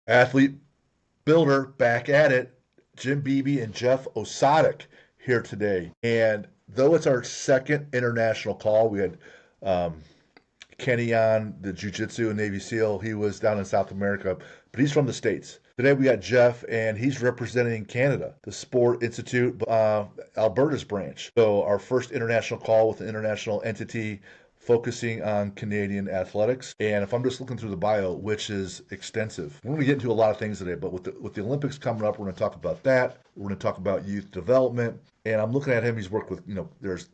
Athlete Builder back at it. Jim Beebe and Jeff Osaded here today. And though it's our second international call, we had um, Kenny on, the Jiu-Jitsu and Navy SEAL. He was down in South America, but he's from the States. Today we got Jeff, and he's representing Canada, the Sport Institute, Alberta's branch. So our first international call with an international entity focusing on Canadian athletics. And if I'm just looking through the bio, which is extensive, we're going to get into a lot of things today. But with the Olympics coming up, we're going to talk about that. We're going to talk about youth development. And I'm looking at him. He's worked with, there's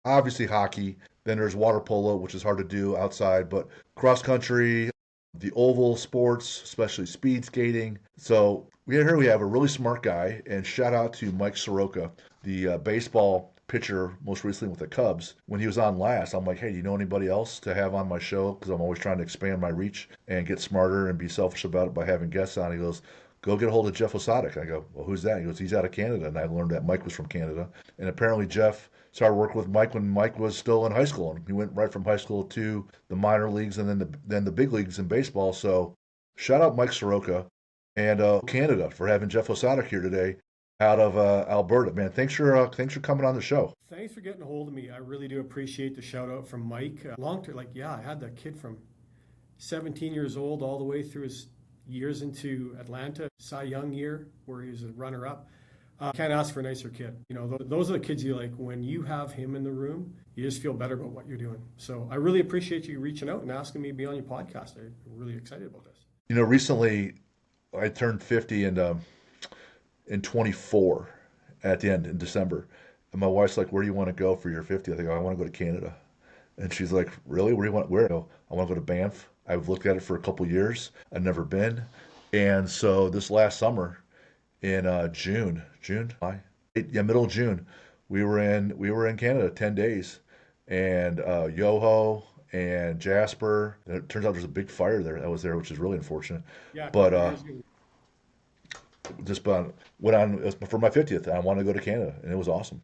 obviously hockey. Then there's water polo, which is hard to do outside, but cross country, the oval sports, especially speed skating. So here we have a really smart guy, and shout out to Mike Soroka, the baseball pitcher, most recently with the Cubs. When he was on last, I'm like, hey, do you know anybody else to have on my show? Because I'm always trying to expand my reach and get smarter and be selfish about it by having guests on. He goes, go get a hold of Jeff Osadec. I go, well, who's that? He goes, he's out of Canada. And I learned that Mike was from Canada. And apparently Jeff started working with Mike when Mike was still in high school. And he went right from high school to the minor leagues and then the big leagues in baseball. So shout out Mike Soroka and Canada for having Jeff Osadec here today out of Alberta. Man, thanks for coming on the show. Thanks for getting a hold of me. I really do appreciate the shout out from Mike. Long term, I had that kid from 17 years old all the way through his years into Atlanta, Cy Young year, where he was a runner-up. Can't ask for a nicer kid. Those are the kids you like. When you have him in the room, you just feel better about what you're doing. So I really appreciate you reaching out and asking me to be on your podcast. I'm really excited about this. Recently I turned 50 in 24 at the end in December. And my wife's like, where do you want to go for your 50th? I think, I want to go to Canada. And she's like, really? Where do you want? Where? I want to go to Banff. I've looked at it for a couple years. I've never been. And so this last summer in July, yeah, middle of June, we were in Canada 10 days. And Yoho and Jasper. And it turns out there's a big fire there that was there, which is really unfortunate. Yeah, But just went on, it was for my 50th. I wanted to go to Canada, and it was awesome.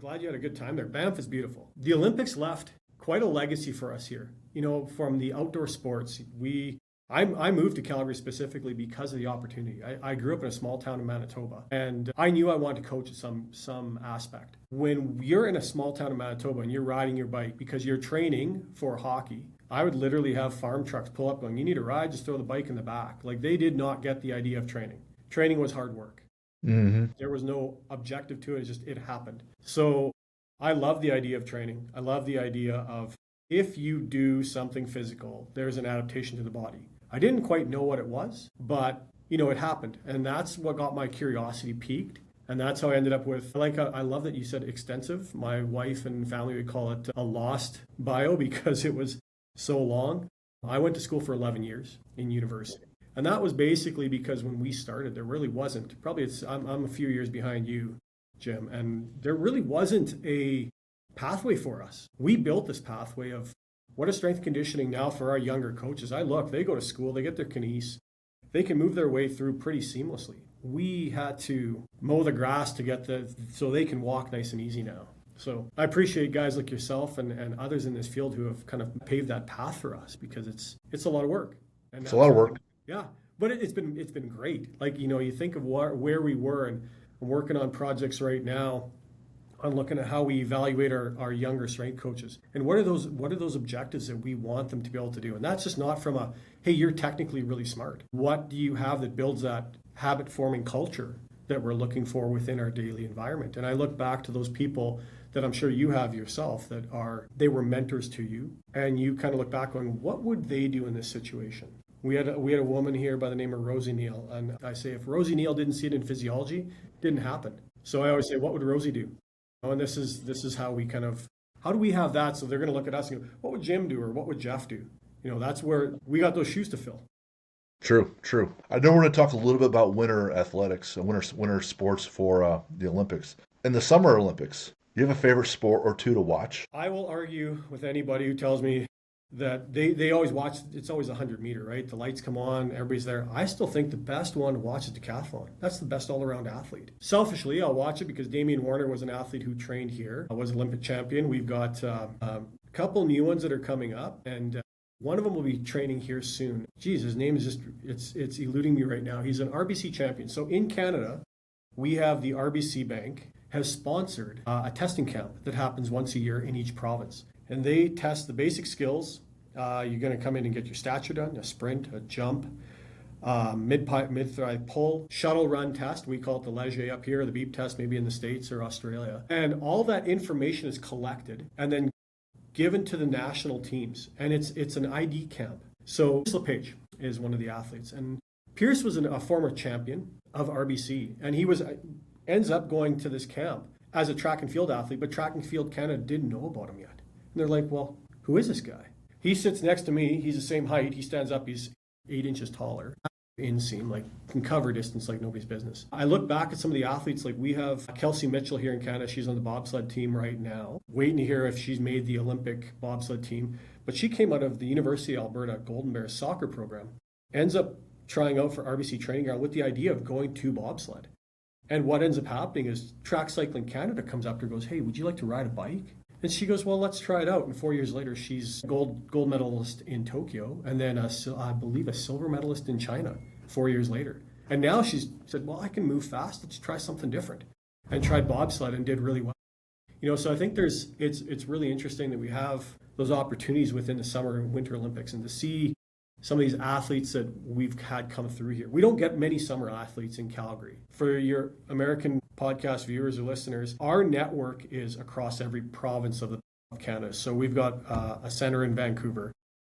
glad you had a good time there. Banff is beautiful. The Olympics left quite a legacy for us here. From the outdoor sports, I moved to Calgary specifically because of the opportunity. I grew up in a small town in Manitoba, and I knew I wanted to coach at some aspect. When you're in a small town in Manitoba and you're riding your bike because you're training for hockey, I would literally have farm trucks pull up going, you need a ride, just throw the bike in the back. Like, they did not get the idea of training. Training was hard work. Mm-hmm. There was no objective to it. It happened. So I love the idea of training. I love the idea of, if you do something physical, there's an adaptation to the body. I didn't quite know what it was, but it happened. And that's what got my curiosity piqued. And that's how I ended up with, I love that you said extensive. My wife and family would call it a lost bio because it was so long. I went to school for 11 years in university. And that was basically because when we started, there really wasn't, I'm a few years behind you, Jim, and there really wasn't a pathway for us. We built this pathway of what is strength conditioning now for our younger coaches. They go to school, they get their kines, they can move their way through pretty seamlessly. We had to mow the grass to so they can walk nice and easy now. So I appreciate guys like yourself and others in this field who have kind of paved that path for us, because it's a lot of work. And It's a lot of work. Yeah, but it's been great. You think of where we were, and I'm working on projects right now on looking at how we evaluate our younger strength coaches, and what are those objectives that we want them to be able to do. And that's just not from a, hey, you're technically really smart. What do you have that builds that habit forming culture that we're looking for within our daily environment? And I look back to those people that I'm sure you have yourself they were mentors to you, and you kind of look back on, what would they do in this situation? We had a woman here by the name of Rosie Neal, and I say, if Rosie Neal didn't see it in physiology, it didn't happen. So I always say, what would Rosie do? And this is how we how do we have that? So they're going to look at us and go, what would Jim do, or what would Jeff do? That's where we got those shoes to fill. True. I know we're going to talk a little bit about winter athletics and winter sports for the Olympics. In the Summer Olympics, do you have a favorite sport or two to watch? I will argue with anybody who tells me that they always watch, it's always 100-meter, right? The lights come on, everybody's there. I still think the best one to watch is decathlon. That's the best all-around athlete. Selfishly, I'll watch it because Damian Warner was an athlete who trained here, was Olympic champion. We've got a couple new ones that are coming up, and One of them will be training here soon. Geez, his name is just, it's eluding me right now. He's an RBC champion. So in Canada, we have the RBC Bank has sponsored a testing camp that happens once a year in each province. And they test the basic skills. You're going to come in and get your stature done, a sprint, a jump, mid-thigh pull, shuttle run test. We call it the Leger up here, the Beep test maybe in the States or Australia. And all that information is collected and then given to the national teams. And it's an ID camp. So Pierce LePage is one of the athletes. And Pierce was a former champion of RBC. And he ends up going to this camp as a track and field athlete, but Track and Field Canada didn't know about him yet. And they're like, well, who is this guy? He sits next to me. He's the same height. He stands up. He's 8 inches taller. Inseam, like can cover distance like nobody's business. I look back at some of the athletes, like we have Kelsey Mitchell here in Canada. She's on the bobsled team right now, waiting to hear if she's made the Olympic bobsled team. But she came out of the University of Alberta Golden Bears soccer program, ends up trying out for RBC training ground with the idea of going to bobsled. And what ends up happening is Track Cycling Canada comes up to her and goes, hey, would you like to ride a bike? And she goes, well, let's try it out. And 4 years later, she's gold medalist in Tokyo, and then I believe a silver medalist in China 4 years later. And now she's said, well, I can move fast. Let's try something different. And tried bobsled and did really well. So I think it's really interesting that we have those opportunities within the Summer and Winter Olympics, and to see some of these athletes that we've had come through here. We don't get many summer athletes in Calgary. For your American podcast viewers or listeners, our network is across every province of Canada. So we've got a center in Vancouver,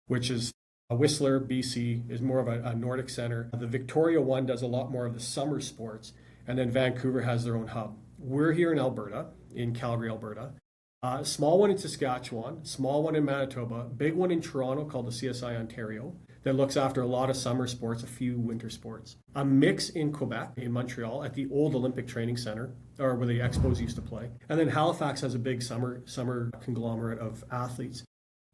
which is Whistler, BC, is more of a Nordic center. The Victoria one does a lot more of the summer sports, and then Vancouver has their own hub. We're here in Alberta, in Calgary, Alberta. Small one in Saskatchewan, small one in Manitoba, big one in Toronto called the CSI Ontario that looks after a lot of summer sports, a few winter sports. A mix in Quebec, in Montreal, at the old Olympic Training Center, or where the Expos used to play. And then Halifax has a big summer conglomerate of athletes.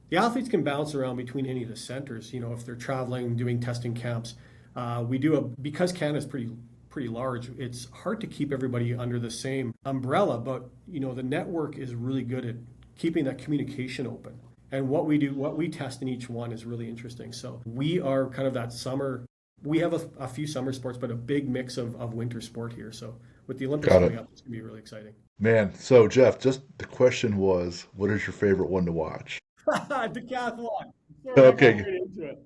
The athletes can bounce around between any of the centers, if they're traveling, doing testing camps. Because Canada's pretty large, it's hard to keep everybody under the same umbrella, but the network is really good at keeping that communication open. And what we test in each one is really interesting. So we are kind of that summer. We have a few summer sports, but a big mix of winter sport here. So with the Olympics coming up, it's going to be really exciting. Man, so Jeff, just the question was, what is your favorite one to watch? Decathlon. Okay. Into it.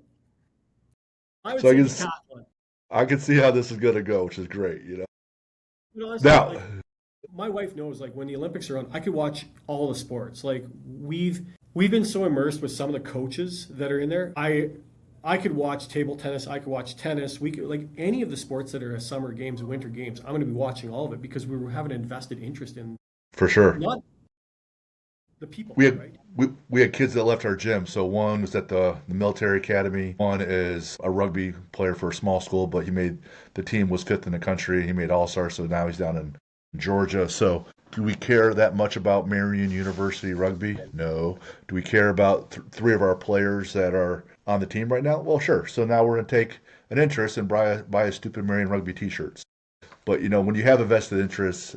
I would say decathlon. I can see how this is going to go, which is great, Now, my wife knows, when the Olympics are on, I could watch all the sports. We've been so immersed with some of the coaches that are in there. I could watch table tennis. I could watch tennis. We could, any of the sports that are summer games, winter games. I'm going to be watching all of it because we have an invested interest in. For sure. Not the people. We had kids that left our gym. So one was at the military academy. One is a rugby player for a small school, but the team was 5th in the country. He made All-Star, so now he's down in Georgia. So do we care that much about Marion University rugby? No. Do we care about 3 of our players that are on the team right now? Well, sure. So now we're going to take an interest and buy a stupid Marion rugby t-shirts. But, when you have a vested interest,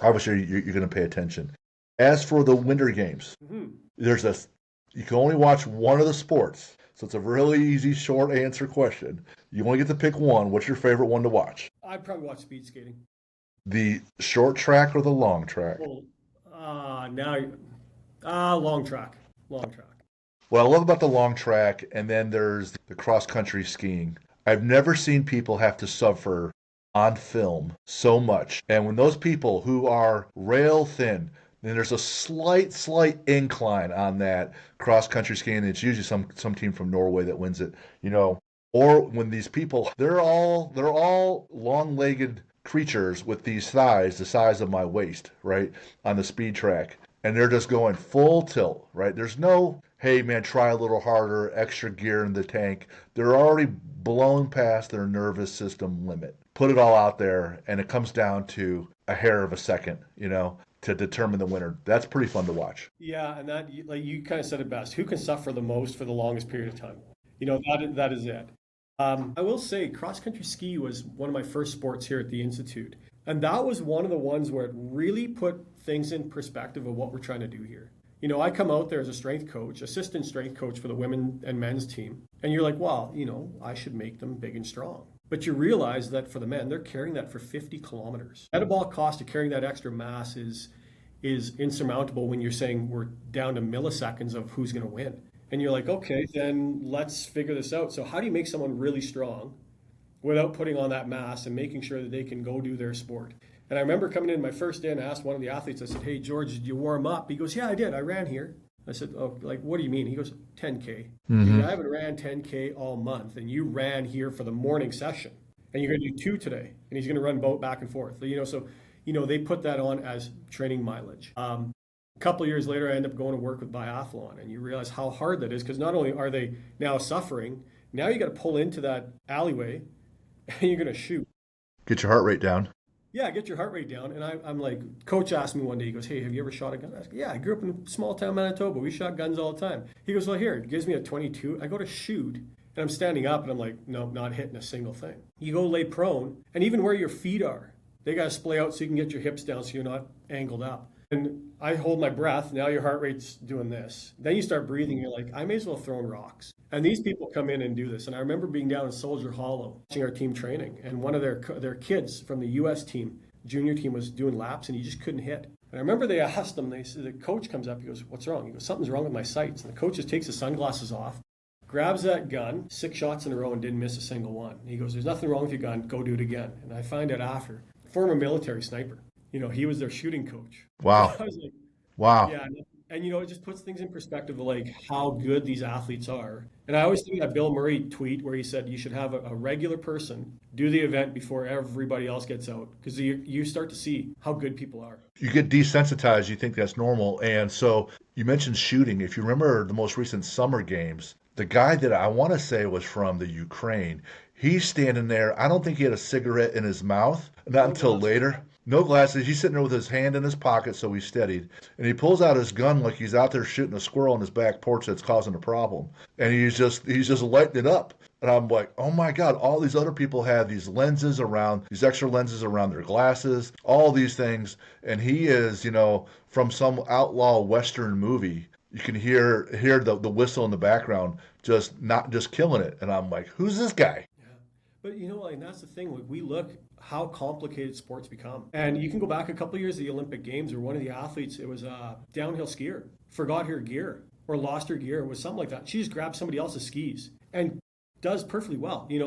obviously you're going to pay attention. As for the winter games, you can only watch one of the sports. So it's a really easy, short answer question. You only get to pick one. What's your favorite one to watch? I'd probably watch speed skating. The short track or the long track? Long track. Long track. What I love about the long track, and then there's the cross-country skiing. I've never seen people have to suffer on film so much. And when those people who are rail thin, then there's a slight incline on that cross-country skiing. It's usually some team from Norway that wins it, Or when these people, they're all long-legged creatures with these thighs the size of my waist, right, on the speed track. And they're just going full tilt, right? There's no, hey, man, try a little harder, extra gear in the tank. They're already blown past their nervous system limit. Put it all out there, and it comes down to a hair of a second, to determine the winner. That's pretty fun to watch. Yeah, and that, you kind of said it best. Who can suffer the most for the longest period of time? That is it. I will say cross-country ski was one of my first sports here at the Institute. And that was one of the ones where it really put things in perspective of what we're trying to do here. I come out there as a strength coach, assistant strength coach for the women and men's team, and you're like, well, I should make them big and strong. But you realize that for the men, they're carrying that for 50 kilometers. Metabolic cost of carrying that extra mass is insurmountable when you're saying we're down to milliseconds of who's going to win. And you're like, okay, then let's figure this out. So how do you make someone really strong without putting on that mass and making sure that they can go do their sport? And I remember coming in my first day and I asked one of the athletes, I said, hey, George, did you warm up? He goes, yeah, I did. I ran here. I said, oh, like, what do you mean? He goes, 10K. Dude, I haven't ran 10K all month, and you ran here for the morning session, and you're going to do 2 today, and he's going to run both back and forth. So they put that on as training mileage. A couple of years later, I ended up going to work with biathlon, and you realize how hard that is, because not only are they now suffering, now you got to pull into that alleyway, and you're going to shoot. Get your heart rate down. Yeah, get your heart rate down. And I'm like, coach asked me one day, he goes, hey, have you ever shot a gun? I said, yeah, I grew up in a small town, Manitoba. We shot guns all the time. He goes, well, here, it gives me a 22. I go to shoot, and I'm standing up, and I'm like, no, not hitting a single thing. You go lay prone, and even where your feet are, they got to splay out so you can get your hips down so you're not angled up. And I hold my breath. Now your heart rate's doing this. Then you start breathing. You're like, I may as well throw rocks. And these people come in and do this. And I remember being down in Soldier Hollow, watching our team training, and one of their kids from the U.S. team, junior team, was doing laps, and he just couldn't hit. And I remember they asked him, the coach comes up, he goes, what's wrong? He goes, something's wrong with my sights. And the coach just takes his sunglasses off, grabs that gun, 6 shots in a row, and didn't miss a single one. And he goes, there's nothing wrong with your gun, go do it again. And I find out after, former military sniper, he was their shooting coach. Wow. I was like, wow. Yeah. And it just puts things in perspective of like how good these athletes are. And I always think that Bill Murray tweet where he said you should have a regular person do the event before everybody else gets out, because you start to see how good people are. You get desensitized. You think that's normal. And so you mentioned shooting. If you remember the most recent summer games, the guy that I want to say was from the Ukraine, he's standing there. I don't think he had a cigarette in his mouth, not until later. No glasses. He's sitting there with his hand in his pocket, so he's steadied. And he pulls out his gun like he's out there shooting a squirrel on his back porch that's causing a problem. And he's just lighting it up. And I'm like, oh my God, all these other people have these extra lenses around their glasses, all these things. And he is, from some outlaw Western movie. You can hear the whistle in the background, just killing it. And I'm like, who's this guy? Yeah. But and that's the thing. We look how complicated sports become. And you can go back a couple of years to the Olympic Games, where one of the athletes, it was a downhill skier, forgot her gear or lost her gear. It was something like that. She just grabbed somebody else's skis and does perfectly well. You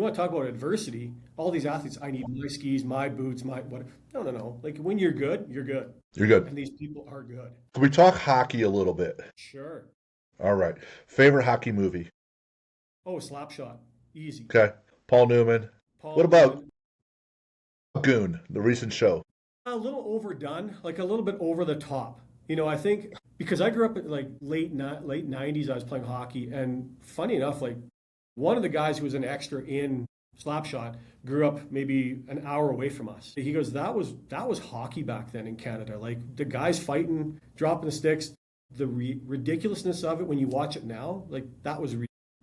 want to talk about adversity. All these athletes, I need my skis, my boots, my what? No. Like when you're good, you're good. You're good. And these people are good. Can we talk hockey a little bit? Sure. All right. Favorite hockey movie? Oh, Slapshot. Easy. Okay. Paul Newman. What about Goon, the recent show? A little overdone, like a little bit over the top. I think because I grew up in like late 90s, I was playing hockey, and funny enough, like one of the guys who was an extra in Slapshot grew up maybe an hour away from us. He goes, that was hockey back then in Canada. Like the guys fighting, dropping the sticks, the ridiculousness of it when you watch it now, like that was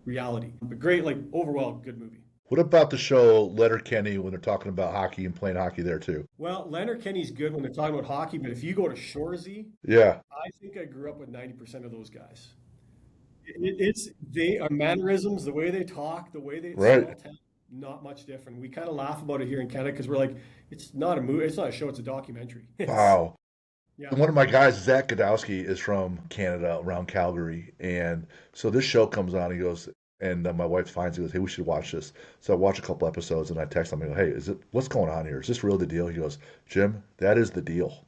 reality. But great, like overall good movie. What about the show Letterkenny when they're talking about hockey and playing hockey there too? Well, Letterkenny's good when they're talking about hockey, but if you go to Shoresy, yeah, I think I grew up with 90% of those guys. They are mannerisms, the way they talk, the way they right. Not much different. We kind of laugh about it here in Canada because we're like, it's not a movie, it's not a show, it's a documentary. Wow. Yeah. And one of my guys, Zach Godowski, is from Canada, around Calgary, and so this show comes on. He goes. And my wife finds it, goes, hey, we should watch this. So I watch a couple episodes and I text him and go, hey, what's going on here? Is this real the deal? He goes, Jim, that is the deal.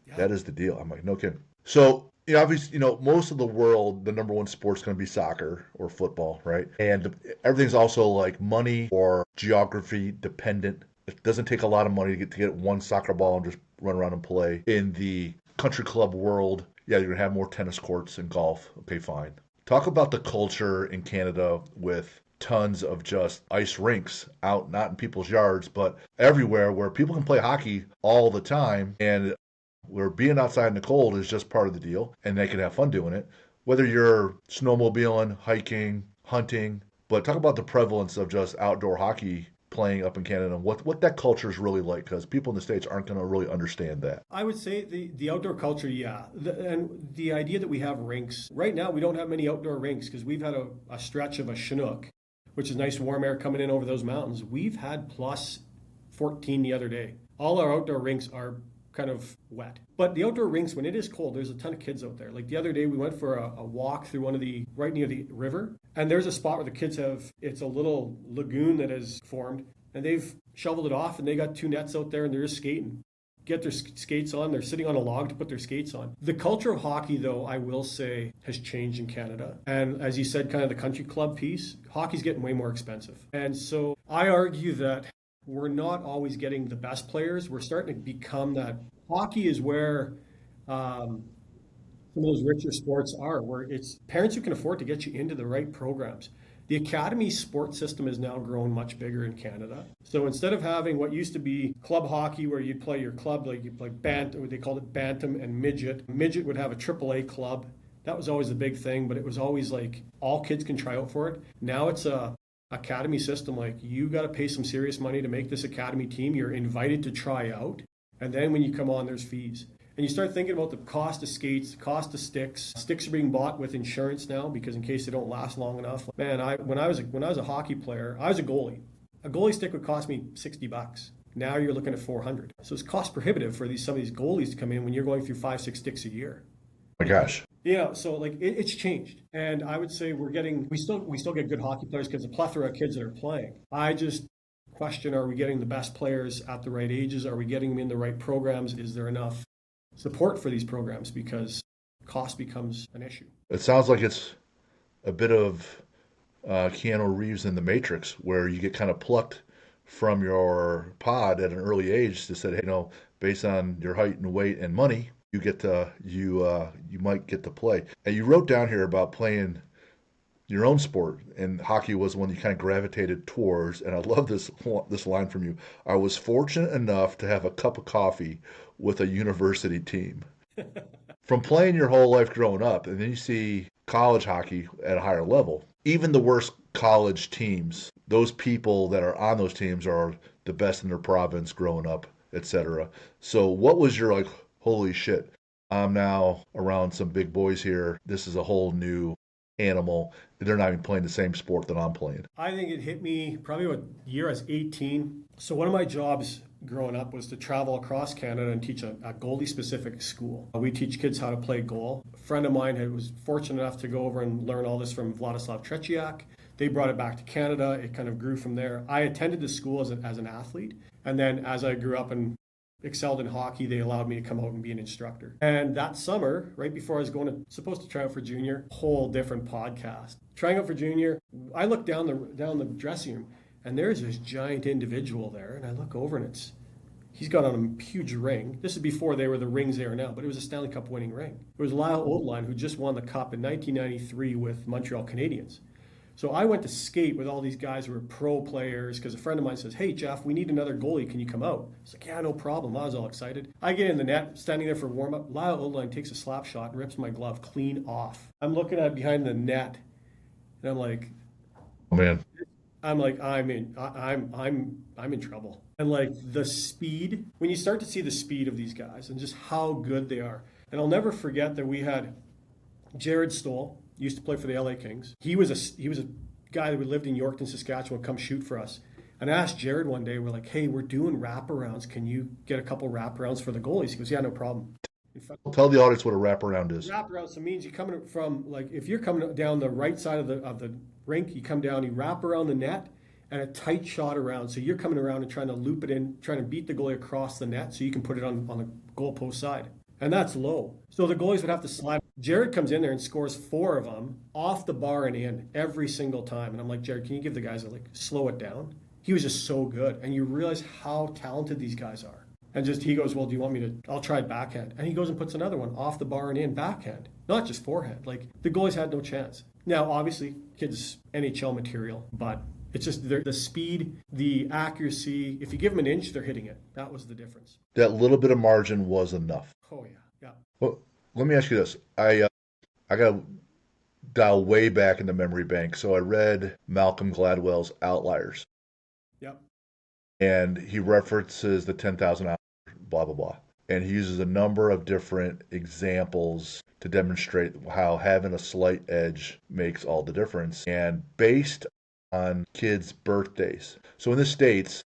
Yeah. That is the deal. I'm like, no kidding. So, obviously, most of the world, the number one sport's going to be soccer or football, right? And everything's also like money or geography dependent. It doesn't take a lot of money to get one soccer ball and just run around and play. In the country club world, yeah, you're going to have more tennis courts and golf. Okay, fine. Talk about the culture in Canada with tons of just ice rinks out, not in people's yards, but everywhere where people can play hockey all the time, and where being outside in the cold is just part of the deal, and they can have fun doing it, whether you're snowmobiling, hiking, hunting. But talk about the prevalence of just outdoor hockey playing up in Canada and what that culture is really like, because people in the States aren't going to really understand that. I would say the outdoor culture, yeah. And the idea that we have rinks. Right now, we don't have many outdoor rinks because we've had a stretch of a Chinook, which is nice warm air coming in over those mountains. We've had plus 14 the other day. All our outdoor rinks are kind of wet. But the outdoor rinks, when it is cold, there's a ton of kids out there. Like the other day, we went for a walk through right near the river. And there's a spot where the kids it's a little lagoon that has formed. And they've shoveled it off and they got two nets out there and they're just skating. Get their skates on. They're sitting on a log to put their skates on. The culture of hockey, though, I will say, has changed in Canada. And as you said, kind of the country club piece, hockey's getting way more expensive. And so I argue that we're not always getting the best players. We're starting to become that. Hockey is where some of those richer sports are, where it's parents who can afford to get you into the right programs. The academy sports system has now grown much bigger in Canada. So instead of having what used to be club hockey where you'd play your club, like you play bantam, they called it bantam and midget. Midget would have a AAA club. That was always the big thing, but it was always like all kids can try out for it. Now it's a academy system. Like you got to pay some serious money to make this academy team. You're invited to try out. And then when you come on, there's fees. And you start thinking about the cost of skates, the cost of sticks. Sticks are being bought with insurance now because in case they don't last long enough. Man, when I was a hockey player, I was a goalie. A goalie stick would cost me $60. Now you're looking at $400. So it's cost prohibitive for some of these goalies to come in when you're going through 5-6 sticks a year. Oh my gosh. Yeah, so like it's changed, and I would say we still get good hockey players because the plethora of kids that are playing. I just question: are we getting the best players at the right ages? Are we getting them in the right programs? Is there enough support for these programs? Because cost becomes an issue. It sounds like it's a bit of Keanu Reeves in The Matrix, where you get kind of plucked from your pod at an early age to say, hey, based on your height and weight and money, you might get to play. And you wrote down here about playing your own sport, and hockey was one you kind of gravitated towards. And I love this line from you. I was fortunate enough to have a cup of coffee with a university team. From playing your whole life growing up, and then you see college hockey at a higher level. Even the worst college teams, those people that are on those teams are the best in their province growing up, etc. So what was your holy shit, I'm now around some big boys here. This is a whole new animal. They're not even playing the same sport that I'm playing. I think it hit me probably a year I was 18. So one of my jobs growing up was to travel across Canada and teach a goalie-specific school. We teach kids how to play goal. A friend of mine was fortunate enough to go over and learn all this from Vladislav Tretiak. They brought it back to Canada. It kind of grew from there. I attended the school as an athlete. And then as I grew up and excelled in hockey, they allowed me to come out and be an instructor. And that summer, right before I was supposed to try out for junior, whole different podcast. Trying out for junior, I look down the dressing room, and there's this giant individual there, and I look over, and he's got on a huge ring. This is before they were the rings they are now, but it was a Stanley Cup winning ring. It was Lyle Oldline, who just won the Cup in 1993 with Montreal Canadiens. So I went to skate with all these guys who were pro players because a friend of mine says, hey, Jeff, we need another goalie. Can you come out? I was like, yeah, no problem. I was all excited. I get in the net, standing there for warm-up. Lyle Oldline takes a slap shot and rips my glove clean off. I'm looking at behind the net, and I'm like, oh, man. I'm in trouble. And like the speed, when you start to see the speed of these guys and just how good they are. And I'll never forget that we had Jared Stoll, used to play for the LA Kings. He was a guy that lived in Yorkton, Saskatchewan, come shoot for us. And I asked Jared one day, we're like, hey, we're doing wraparounds. Can you get a couple wraparounds for the goalies? He goes, yeah, no problem. Tell the audience what a wraparound is. Wraparound so means you coming from, like, if you're coming down the right side of the rink, you come down, you wrap around the net, and a tight shot around. So you're coming around and trying to loop it in, trying to beat the goalie across the net so you can put it on the goalpost side. And that's low. So the goalies would have to slide. Jared comes in there and scores 4 of them off the bar and in every single time. And I'm like, Jared, can you give the guys slow it down? He was just so good. And you realize how talented these guys are. And he goes, well, do you want me to, I'll try backhand. And he goes and puts another one off the bar and in backhand, not just forehand. Like the goalies had no chance. Now, obviously, kids, NHL material, but it's just the speed, the accuracy. If you give them an inch, they're hitting it. That was the difference. That little bit of margin was enough. Oh, yeah. Well, let me ask you this. I got to dial way back in the memory bank. So I read Malcolm Gladwell's Outliers. Yep. and he references the 10,000 hours, blah, blah, blah. And he uses a number of different examples to demonstrate how having a slight edge makes all the difference. And based on kids' birthdays. So in the States,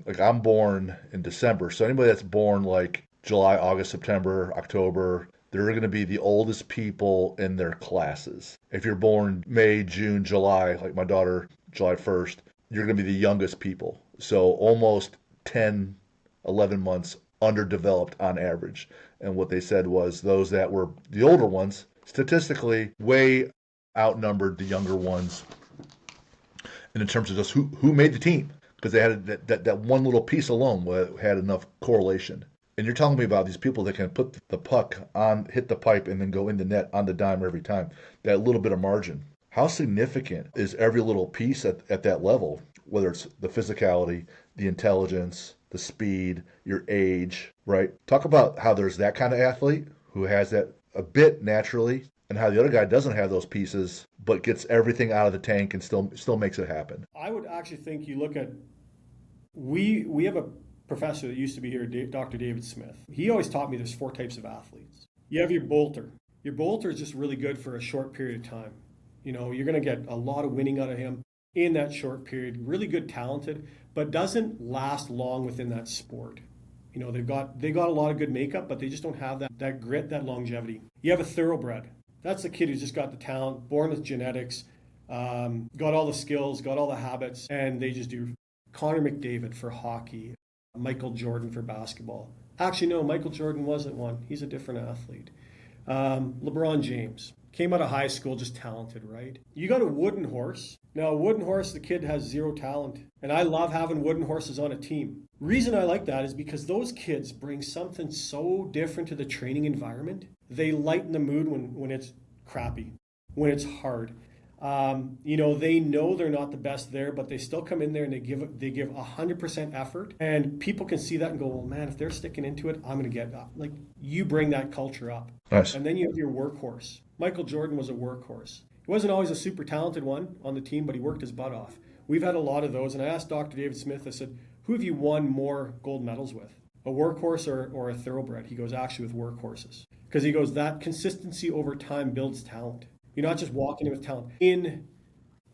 like I'm born in December. So anybody that's born like July, August, September, October, they're going to be the oldest people in their classes. If you're born May, June, July, like my daughter, July 1st, you're going to be the youngest people. So almost 10, 11 months underdeveloped on average. And what they said was those that were the older ones, statistically, way outnumbered the younger ones. And in terms of just who made the team, because they had that one little piece alone had enough correlation. And you're telling me about these people that can put the puck on, hit the pipe, and then go in the net on the dime every time. That little bit of margin. How significant is every little piece at that level, whether it's the physicality, the intelligence, the speed, your age, right? Talk about how there's that kind of athlete who has that a bit naturally, and how the other guy doesn't have those pieces, but gets everything out of the tank and still makes it happen. I would actually think you look at, we have a professor that used to be here, Dr. David Smith. He always taught me there's 4 types of athletes. You have your bolter. Your bolter is just really good for a short period of time. You know, you're going to get a lot of winning out of him in that short period. Really good, talented, but doesn't last long within that sport. You know, they got a lot of good makeup, but they just don't have that grit, that longevity. You have a thoroughbred. That's the kid who's just got the talent, born with genetics, got all the skills, got all the habits, and they just do. Connor McDavid for hockey, Michael Jordan for basketball. Actually, no, Michael Jordan wasn't one. He's a different athlete. LeBron James came out of high school just talented, right? You got a wooden horse. Now, a wooden horse, the kid has zero talent. And I love having wooden horses on a team. Reason I like that is because those kids bring something so different to the training environment. They lighten the mood when it's crappy, when it's hard. You know, they know they're not the best there, but they still come in there and they give 100% effort. And people can see that and go, well, man, if they're sticking into it, I'm going to get up. Like, you bring that culture up. Nice. And then you have your workhorse. Michael Jordan was a workhorse. He wasn't always a super talented one on the team, but he worked his butt off. We've had a lot of those. And I asked Dr. David Smith, I said, who have you won more gold medals with? A workhorse or a thoroughbred? He goes, actually with workhorses. Because he goes, that consistency over time builds talent. You're not just walking in with talent.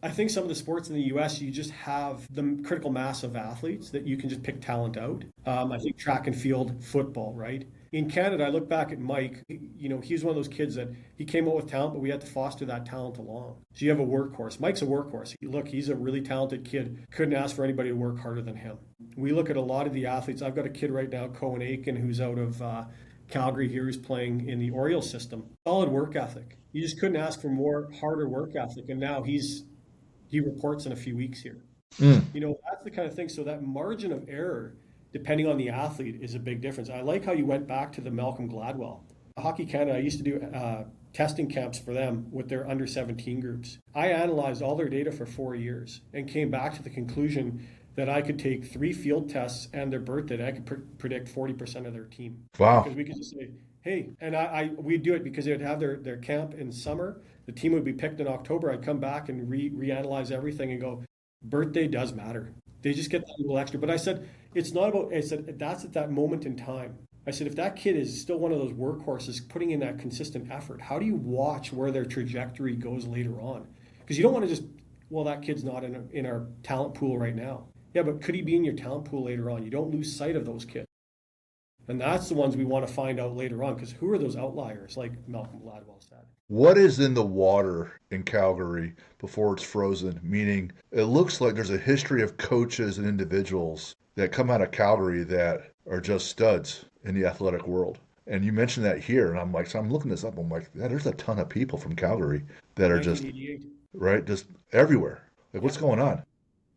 I think some of the sports in the U.S., you just have the critical mass of athletes that you can just pick talent out. I think track and field, football, right? In Canada, I look back at Mike, you know, he's one of those kids that he came out with talent, but we had to foster that talent along. So you have a workhorse. Mike's a workhorse. Look, he's a really talented kid. Couldn't ask for anybody to work harder than him. We look at a lot of the athletes. I've got a kid right now, Cohen Aiken, who's out of Calgary here, who's playing in the Orioles system. Solid work ethic. You just couldn't ask for more harder work ethic. And now he reports in a few weeks here. You know, that's the kind of thing. So that margin of error, depending on the athlete, is a big difference. I like how you went back to the Malcolm Gladwell. Hockey Canada, I used to do testing camps for them with their under 17 groups. I analyzed all their data for 4 years and came back to the conclusion that I could take 3 field tests and their birthday, and I could predict 40% of their team. Wow. Because we could just say, hey, and we'd do it because they'd have their camp in summer. The team would be picked in October. I'd come back and reanalyze everything and go, birthday does matter. They just get that little extra. But I said, it's not about, I said, that's at that moment in time. I said, if that kid is still one of those workhorses putting in that consistent effort, how do you watch where their trajectory goes later on? Because you don't want to just, well, that kid's not in our talent pool right now. Yeah, but could he be in your talent pool later on? You don't lose sight of those kids. And that's the ones we want to find out later on, because who are those outliers, like Malcolm Gladwell said? What is in the water in Calgary before it's frozen? Meaning, it looks like there's a history of coaches and individuals that come out of Calgary that are just studs in the athletic world. And you mentioned that here, and I'm like, so I'm looking this up. I'm like, yeah, there's a ton of people from Calgary that are just, right, just everywhere. Like, what's going on?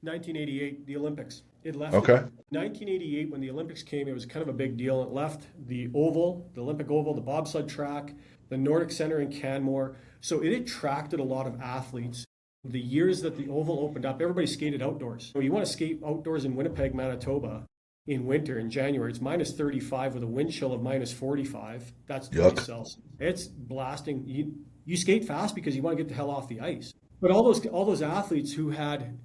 1988, the Olympics. It left. Okay. 1988, when the Olympics came, it was kind of a big deal. It left the oval, the Olympic oval, the bobsled track, the Nordic Center in Canmore. So it attracted a lot of athletes. The years that the oval opened up, everybody skated outdoors. So you want to skate outdoors in Winnipeg, Manitoba in winter, in January. It's minus 35 with a wind chill of minus 45. That's 20 Celsius. It's blasting. You skate fast because you want to get the hell off the ice. But all those athletes who had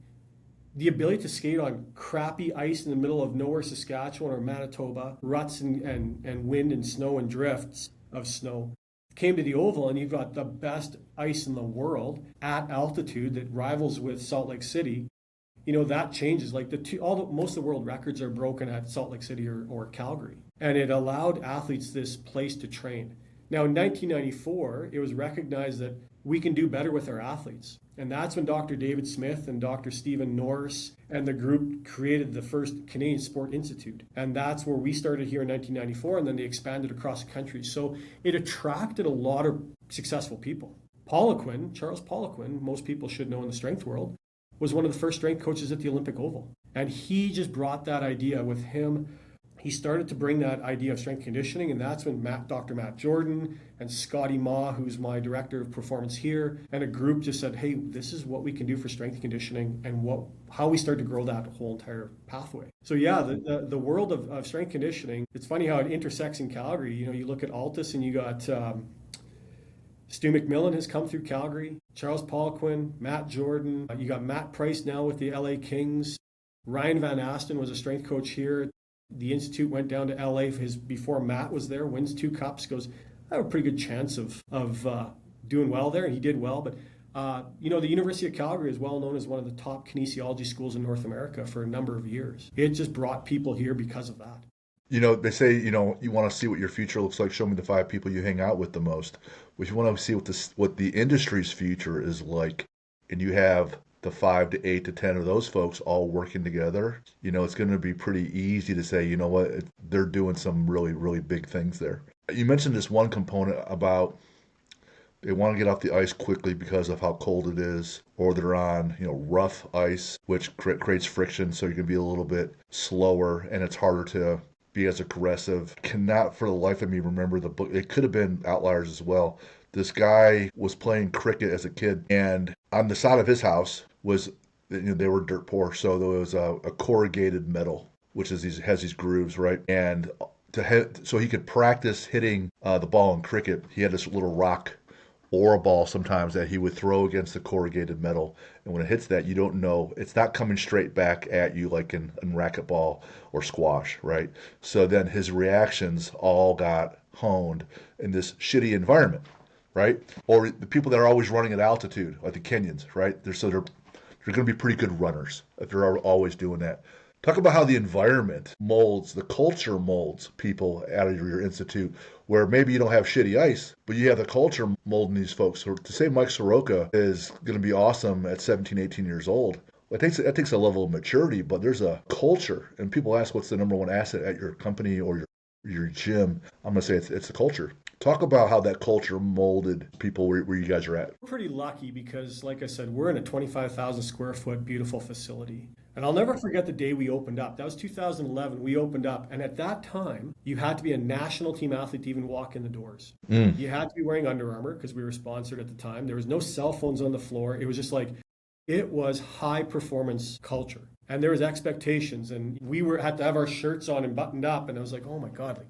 the ability to skate on crappy ice in the middle of nowhere, Saskatchewan or Manitoba, ruts and wind and snow and drifts of snow, came to the Oval, and you've got the best ice in the world at altitude that rivals with Salt Lake City. That changes. Like most of the world records are broken at Salt Lake City or Calgary, and it allowed athletes this place to train. Now, in 1994, it was recognized that we can do better with our athletes. And that's when Dr. David Smith and Dr. Stephen Norris and the group created the first Canadian Sport Institute. And that's where we started here in 1994, and then they expanded across the country. So it attracted a lot of successful people. Charles Poliquin, most people should know in the strength world, was one of the first strength coaches at the Olympic Oval. And he just brought that idea with him. He started to bring that idea of strength conditioning, and that's when Dr. Matt Jordan and Scotty Ma, who's my director of performance here, and a group just said, hey, this is what we can do for strength conditioning, and how we started to grow that whole entire pathway. So yeah, the world of strength conditioning, it's funny how it intersects in Calgary. You look at Altus, and you got Stu McMillan has come through Calgary, Charles Poliquin, Matt Jordan, you got Matt Price now with the LA Kings. Ryan Van Asten was a strength coach here. The Institute went down to LA before Matt was there, wins 2 cups, goes, I have a pretty good chance of doing well there, and he did well. But, the University of Calgary is well known as one of the top kinesiology schools in North America for a number of years. It just brought people here because of that. They say, you want to see what your future looks like, show me the 5 people you hang out with the most. If you want to see what the industry's future is like, and you have the 5 to 8 to 10 of those folks all working together, it's going to be pretty easy to say, they're doing some really, really big things there. You mentioned this one component about they want to get off the ice quickly because of how cold it is, or they're on, rough ice, which creates friction, so you can be a little bit slower, and it's harder to be as aggressive. Cannot for the life of me remember the book. It could have been Outliers as well. This guy was playing cricket as a kid, and on the side of his house was, they were dirt poor, so there was a corrugated metal, which has these grooves, right? And so he could practice hitting the ball in cricket, he had this little rock or a ball sometimes that he would throw against the corrugated metal. And when it hits that, you don't know, it's not coming straight back at you like in racquetball or squash, right? So then his reactions all got honed in this shitty environment, right? Or the people that are always running at altitude, like the Kenyans, right? They're going to be pretty good runners if they're always doing that. Talk about how the environment the culture molds people out of your institute, where maybe you don't have shitty ice, but you have the culture molding these folks. So to say Mike Soroka is going to be awesome at 17, 18 years old, that takes a level of maturity, but there's a culture. And people ask what's the number one asset at your company or your gym. I'm going to say it's the culture. Talk about how that culture molded people where you guys are at. We're pretty lucky because, like I said, we're in a 25,000 square foot beautiful facility. And I'll never forget the day we opened up. That was 2011. We opened up. And at that time, you had to be a national team athlete to even walk in the doors. You had to be wearing Under Armour because we were sponsored at the time. There was no cell phones on the floor. It was just it was high performance culture. And there was expectations. And we had to have our shirts on and buttoned up. And I was like, oh my God,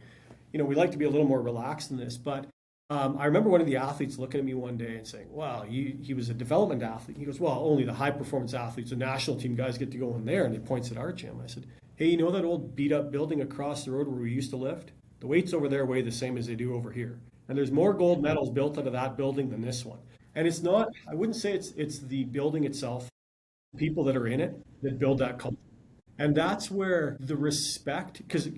we like to be a little more relaxed than this. But I remember one of the athletes looking at me one day and saying, wow, he was a development athlete. He goes, well, only the high performance athletes, the national team guys get to go in there. And he points at our gym. I said, hey, you know that old beat up building across the road where we used to lift? The weights over there weigh the same as they do over here. And there's more gold medals built out of that building than this one. And it's not, I wouldn't say it's the building itself, people that are in it that build that culture. And that's where the respect, because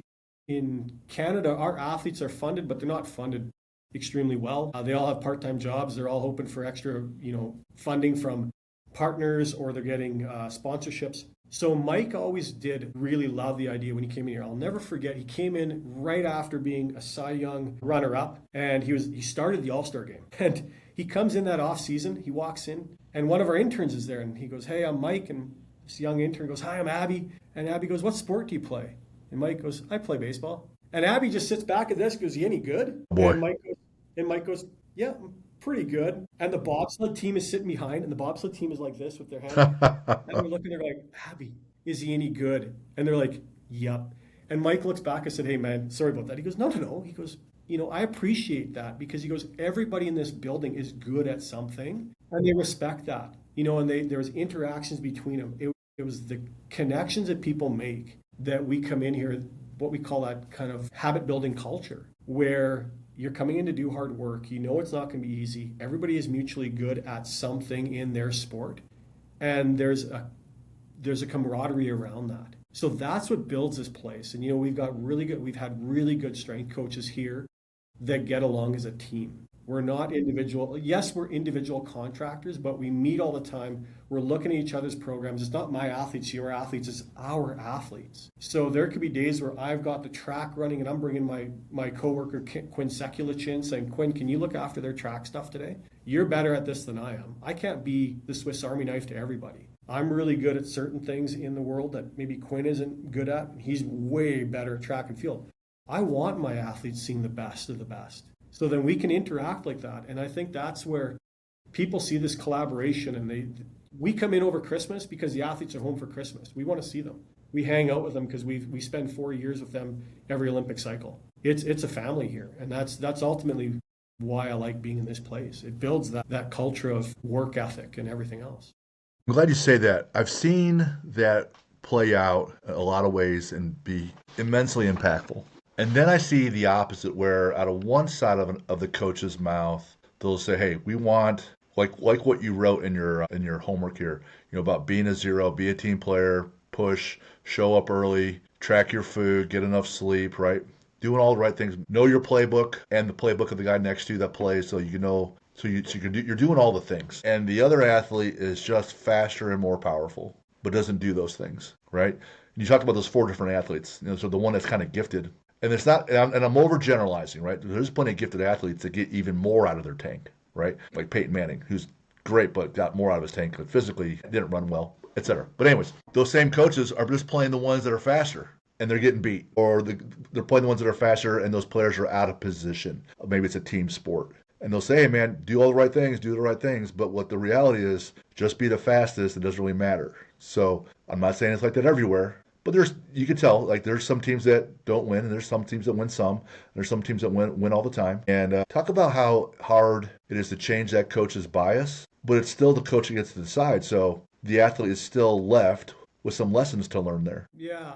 in Canada, our athletes are funded, but they're not funded extremely well. They all have part-time jobs. They're all hoping for extra, funding from partners, or they're getting sponsorships. So Mike always did really love the idea when he came in here. I'll never forget, he came in right after being a Cy Young runner-up, and he started the All-Star game. And he comes in that off season, he walks in, and one of our interns is there, and he goes, hey, I'm Mike. And this young intern goes, hi, I'm Abby. And Abby goes, what sport do you play? And Mike goes, I play baseball. And Abby just sits back at this, goes, you any good? Boy. And Mike goes, yeah, I'm pretty good. And the bobsled team is sitting behind, and the bobsled team is like this with their hands. And we're looking at her like, Abby, is he any good? And they're like, yep. And Mike looks back and said, hey, man, sorry about that. He goes, no. He goes, I appreciate that, because he goes, everybody in this building is good at something, and they respect that. And there was interactions between them. It was the connections that people make that we come in here, what we call that kind of habit building culture, where you're coming in to do hard work. You know it's not going to be easy. Everybody is mutually good at something in their sport. And there's a camaraderie around that. So that's what builds this place. And we've had really good strength coaches here that get along as a team. We're not individual. Yes, we're individual contractors, but we meet all the time. We're looking at each other's programs. It's not my athletes, your athletes, it's our athletes. So there could be days where I've got the track running and I'm bringing my coworker Quinn Sekulich in saying, Quinn, can you look after their track stuff today? You're better at this than I am. I can't be the Swiss Army knife to everybody. I'm really good at certain things in the world that maybe Quinn isn't good at. He's way better at track and field. I want my athletes seeing the best of the best. So then we can interact like that. And I think that's where people see this collaboration, and we come in over Christmas because the athletes are home for Christmas. We want to see them. We hang out with them because we spend 4 years with them every Olympic cycle. It's a family here. And that's ultimately why I like being in this place. It builds that culture of work ethic and everything else. I'm glad you say that. I've seen that play out in a lot of ways and be immensely impactful. And then I see the opposite, where out of one side of the coach's mouth, they'll say, "Hey, we want like what you wrote in your homework here, about being a zero, be a team player, push, show up early, track your food, get enough sleep, right? Doing all the right things, know your playbook and the playbook of the guy next to you that plays, so you know." You're doing all the things, and the other athlete is just faster and more powerful, but doesn't do those things, right? And you talked about those 4 different athletes. So the one that's kind of gifted, and it's not. And I'm overgeneralizing, right? There's plenty of gifted athletes that get even more out of their tank, right? Like Peyton Manning, who's great but got more out of his tank, but physically didn't run well, etc. But anyways, those same coaches are just playing the ones that are faster, and they're getting beat, or they're playing the ones that are faster, and those players are out of position. Maybe it's a team sport. And they'll say, "Hey, man, do all the right things, do the right things." But what the reality is, just be the fastest. It doesn't really matter. So I'm not saying it's like that everywhere. But you can tell, like there's some teams that don't win, and there's some teams that win some. And there's some teams that win all the time. And talk about how hard it is to change that coach's bias, but it's still the coach that gets to decide. So the athlete is still left with some lessons to learn there. Yeah,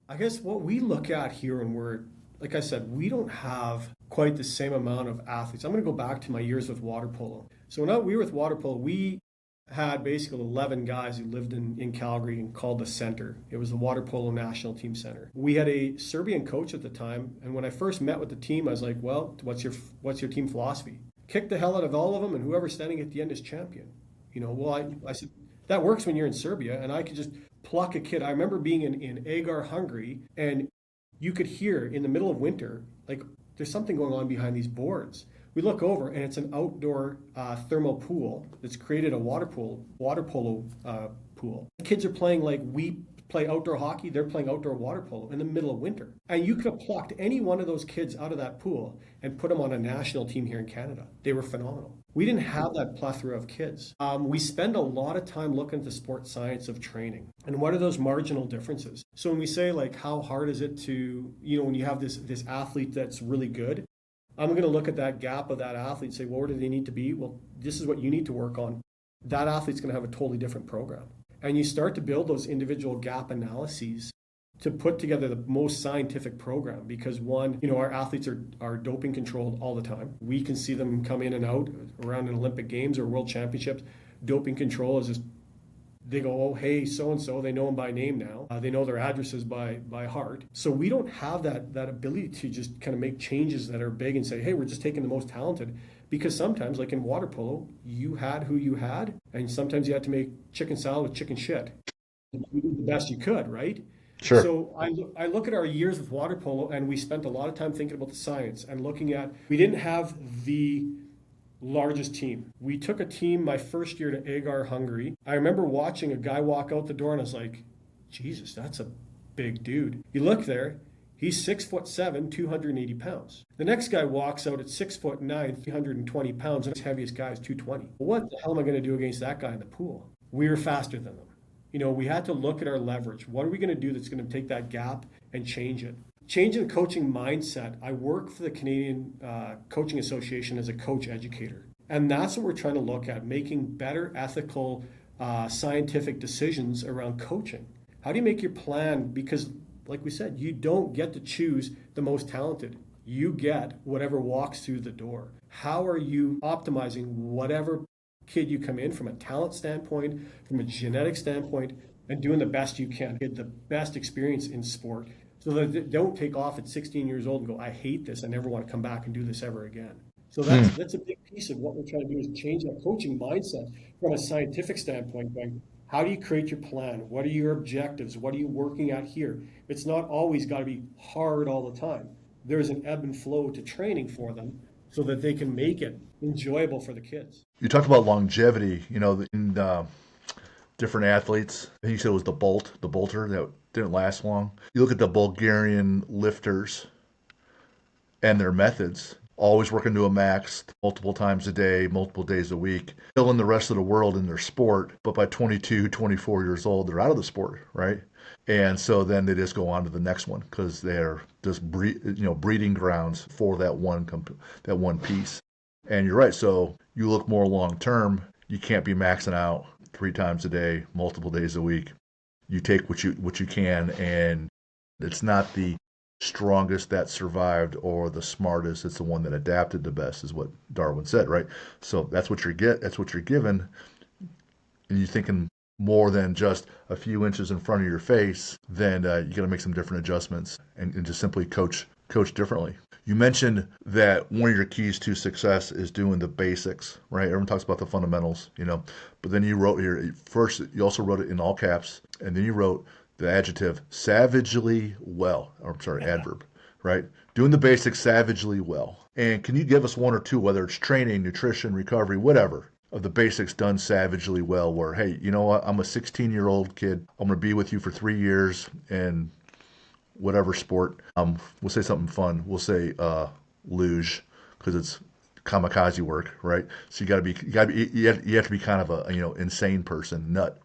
I guess what we look at here, and we're, like I said, we don't have quite the same amount of athletes. I'm going to go back to my years with water polo. So when we were with water polo, we had basically 11 guys who lived in Calgary and called the center. It was the water polo national team center. We had a Serbian coach at the time, and when I first met with the team, I was like, "Well, what's your team philosophy? Kick the hell out of all of them, and whoever's standing at the end is champion." I said that works when you're in Serbia, and I could just pluck a kid. I remember being in Agar, Hungary, and you could hear in the middle of winter, like there's something going on behind these boards. We look over, and it's an outdoor thermal pool that's created a water polo pool. The kids are playing like we play outdoor hockey. They're playing outdoor water polo in the middle of winter. And you could have plucked any one of those kids out of that pool and put them on a national team here in Canada. They were phenomenal. We didn't have that plethora of kids. We spend a lot of time looking at the sports science of training. And what are those marginal differences? So when we say, like, how hard is it to, when you have this athlete that's really good, I'm going to look at that gap of that athlete and say, well, where do they need to be? Well, this is what you need to work on. That athlete's going to have a totally different program. And you start to build those individual gap analyses to put together the most scientific program, because one, our athletes are doping controlled all the time. We can see them come in and out around an Olympic Games or World Championships. Doping control is just, they go, "Oh, hey, so-and-so," they know them by name now. They know their addresses by heart. So we don't have that ability to just kind of make changes that are big and say, "Hey, we're just taking the most talented." Because sometimes, like in water polo, you had who you had, and sometimes you had to make chicken salad with chicken shit. You did the best you could, right? Sure. So I look at our years with water polo, and we spent a lot of time thinking about the science and looking at, we didn't have the largest team. We took a team my first year to Agar, Hungary. I remember watching a guy walk out the door, and I was like, Jesus, that's a big dude. You look there, he's 6'7", 280 pounds. The next guy walks out at 6'9", 320 pounds, and his heaviest guy is 220. What the hell am I going to do against that guy in the pool? We were faster than them. We had to look at our leverage. What are we going to do that's going to take that gap and change it? Changing the coaching mindset. I work for the Canadian Coaching Association as a coach educator. And that's what we're trying to look at, making better ethical scientific decisions around coaching? How do you make your plan? Because, like we said, you don't get to choose the most talented. You get whatever walks through the door. How are you optimizing whatever kid you come in from a talent standpoint, from a genetic standpoint, and doing the best you can, get the best experience in sport so that they don't take off at 16 years old and go, I hate this, I never want to come back and do this ever again. So that's a big piece of what we're trying to do, is change that coaching mindset from a scientific standpoint, going, how do you create your plan? What are your objectives? What are you working at here? It's not always got to be hard all the time. There's an ebb and flow to training for them so that they can make it enjoyable for the kids. You talked about longevity, in different athletes. I think you said it was the bolter that didn't last long. You look at the Bulgarian lifters and their methods, always working to a max multiple times a day, multiple days a week, killing the rest of the world in their sport. But by 22, 24 years old, they're out of the sport, right? And so then they just go on to the next one because they're just breeding grounds for that one piece. And you're right. So you look more long term. You can't be maxing out 3 times a day, multiple days a week. You take what you can, and it's not the strongest that survived or the smartest. It's the one that adapted the best, is what Darwin said, right? So that's what you're given, and you're thinking more than just a few inches in front of your face. Then you got to make some different adjustments and just simply coach differently. You mentioned that one of your keys to success is doing the basics, right? Everyone talks about the fundamentals, but then you wrote here, first, you also wrote it in all caps, and then you wrote the adjective savagely well, or I'm sorry, adverb, right? Doing the basics savagely well. And can you give us one or two, whether it's training, nutrition, recovery, whatever, of the basics done savagely well, where, hey, you know what? I'm a 16-year-old kid. I'm going to be with you for 3 years and whatever sport. We'll say something fun. We'll say luge, because it's kamikaze work, right? So you have to be kind of a insane person, nut.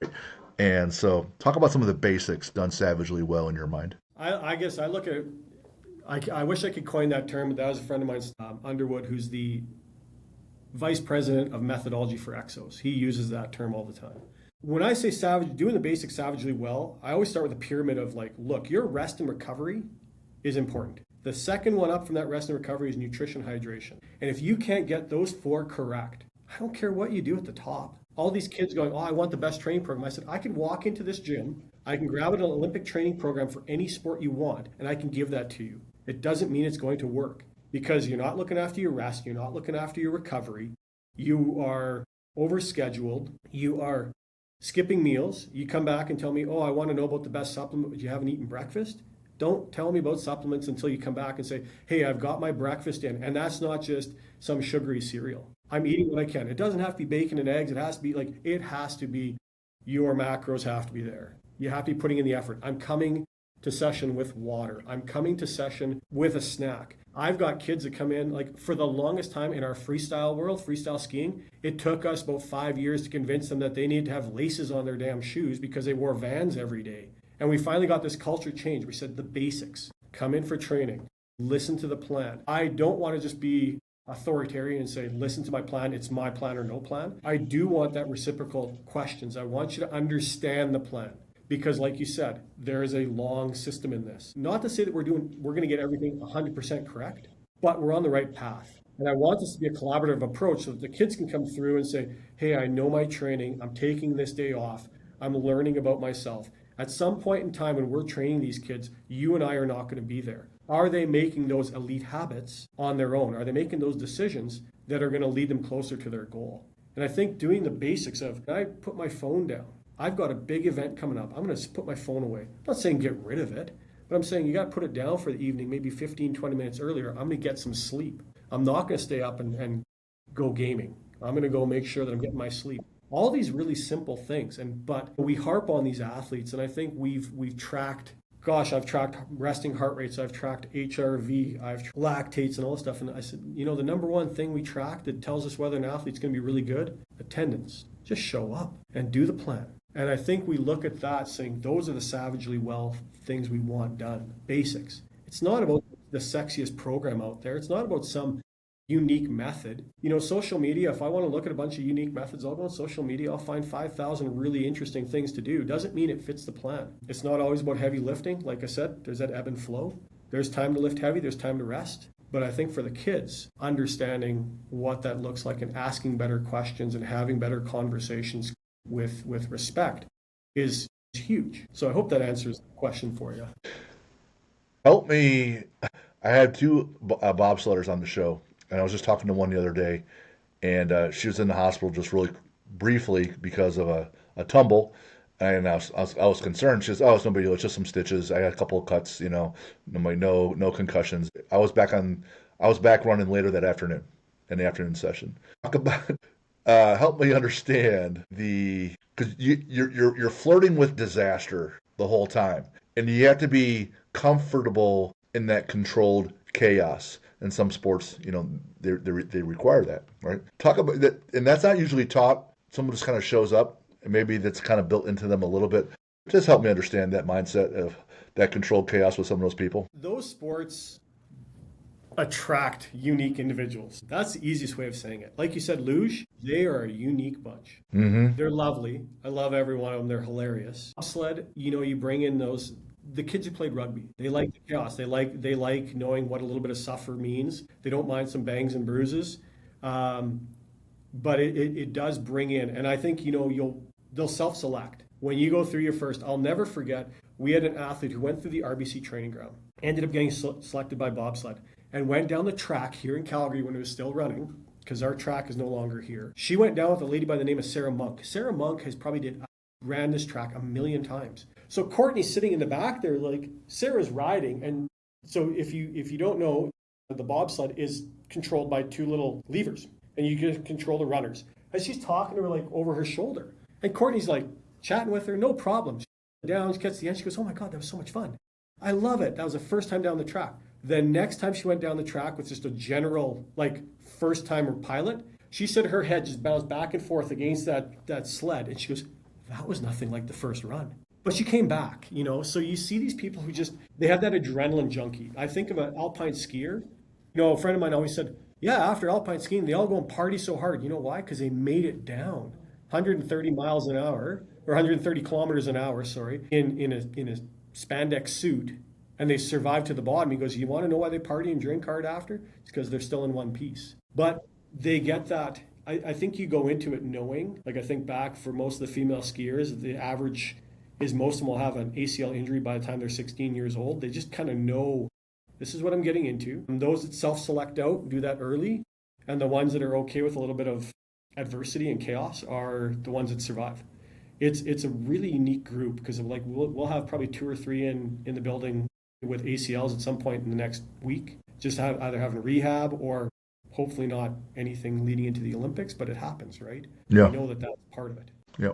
And so talk about some of the basics done savagely well in your mind. I guess I look at it, I wish I could coin that term, but that was a friend of mine, Underwood, who's the vice president of methodology for Exos. He uses that term all the time. When I say doing the basics savagely well, I always start with a pyramid of look, your rest and recovery is important. The second one up from that rest and recovery is nutrition, hydration. And if you can't get those 4 correct, I don't care what you do at the top. All these kids going, I want the best training program. I said, I can walk into this gym, I can grab an Olympic training program for any sport you want, and I can give that to you. It doesn't mean it's going to work, because you're not looking after your rest, you're not looking after your recovery, you are overscheduled, you are skipping meals. You come back and tell me, I want to know about the best supplement, but you haven't eaten breakfast. Don't tell me about supplements until you come back and say, hey, I've got my breakfast in. And that's not just some sugary cereal. I'm eating what I can. It doesn't have to be bacon and eggs. It has to be your macros have to be there. You have to be putting in the effort. I'm coming to session with water. I'm coming to session with a snack. I've got kids that come in, for the longest time in our freestyle world, freestyle skiing, it took us about 5 years to convince them that they needed to have laces on their damn shoes because they wore Vans every day. And we finally got this culture change. We said the basics. Come in for training. Listen to the plan. I don't want to just be authoritarian and say, listen to my plan. It's my plan or no plan. I do want that reciprocal questions. I want you to understand the plan. Because like you said, there is a long system in this. Not to say that we're going to get everything 100% correct, but we're on the right path. And I want this to be a collaborative approach so that the kids can come through and say, hey, I know my training. I'm taking this day off. I'm learning about myself. At some point in time when we're training these kids, you and I are not going to be there. Are they making those elite habits on their own? Are they making those decisions that are going to lead them closer to their goal? And I think doing the basics of, I put my phone down. I've got a big event coming up. I'm going to put my phone away. I'm not saying get rid of it, but I'm saying you got to put it down for the evening, maybe 15, 20 minutes earlier. I'm going to get some sleep. I'm not going to stay up and go gaming. I'm going to go make sure that I'm getting my sleep. All these really simple things. But we harp on these athletes, and I think we've tracked, I've tracked resting heart rates, I've tracked HRV, I've tracked lactates and all this stuff. And I said, the number one thing we track that tells us whether an athlete's going to be really good, attendance. Just show up and do the plan. And I think we look at that saying those are the savagely well things we want done, basics. It's not about the sexiest program out there. It's not about some unique method. Social media, if I want to look at a bunch of unique methods, I'll go on social media, I'll find 5,000 really interesting things to do. Doesn't mean it fits the plan. It's not always about heavy lifting. Like I said, there's that ebb and flow. There's time to lift heavy, there's time to rest. But I think for the kids, understanding what that looks like and asking better questions and having better conversations with respect is huge. So I hope that answers the question for you. Help me. I had two bobsledders on the show, and I was just talking to one the other day, and she was in the hospital just really briefly because of a tumble. And I was concerned. She says, "Oh, it's no big deal. It's just some stitches. I got a couple of cuts. No concussions." I was back running later that afternoon, in the afternoon session. Talk about help me understand because you're flirting with disaster the whole time, and you have to be comfortable in that controlled chaos. In some sports, they require that, right? Talk about that, and that's not usually taught. Someone just kind of shows up. Maybe that's kind of built into them a little bit. Just help me understand that mindset of that controlled chaos with some of those people. Those sports attract unique individuals. That's the easiest way of saying it. Like you said, luge, they are a unique bunch. Mm-hmm. They're lovely. I love every one of them. They're hilarious. Sled, you bring in the kids who played rugby. They like the chaos. They like knowing what a little bit of suffer means. They don't mind some bangs and bruises. But it does bring in, and I think, they'll self-select. When you go through your first, I'll never forget, we had an athlete who went through the RBC training ground, ended up getting selected by bobsled, and went down the track here in Calgary when it was still running, because our track is no longer here. She went down with a lady by the name of Sarah Monk. Sarah Monk has probably ran this track 1,000,000 times. So Courtney's sitting in the back there, like Sarah's riding, and so if you don't know, the bobsled is controlled by two little levers, and you can control the runners. And she's talking to her like over her shoulder. And Courtney's like chatting with her, no problem. She down, she gets to the end, she goes, "Oh my God, that was so much fun. I love it. That was the first time down the track." The next time she went down the track with just a general, like, first-timer pilot, she said her head just bounced back and forth against that sled. And she goes, "That was nothing like the first run." But she came back, So you see these people who they have that adrenaline junkie. I think of an alpine skier. A friend of mine always said, yeah, after alpine skiing, they all go and party so hard. You know why? Because they made it down 130 miles an hour, or 130 kilometers an hour, in a spandex suit, and they survived to the bottom. He goes, you want to know why they party and drink hard after? It's because they're still in one piece. But they get that. I think you go into it knowing, like I think back for most of the female skiers, the average is most of them will have an ACL injury by the time they're 16 years old. They just kind of know, this is what I'm getting into. And those that self-select out do that early, and the ones that are okay with a little bit of adversity and chaos are the ones that survive. It's a really unique group because of we'll have probably 2 or 3 in the building with ACLs at some point in the next week, just either having rehab or hopefully not anything leading into the Olympics, but it happens, right? Yeah. We know that that's part of it. Yeah.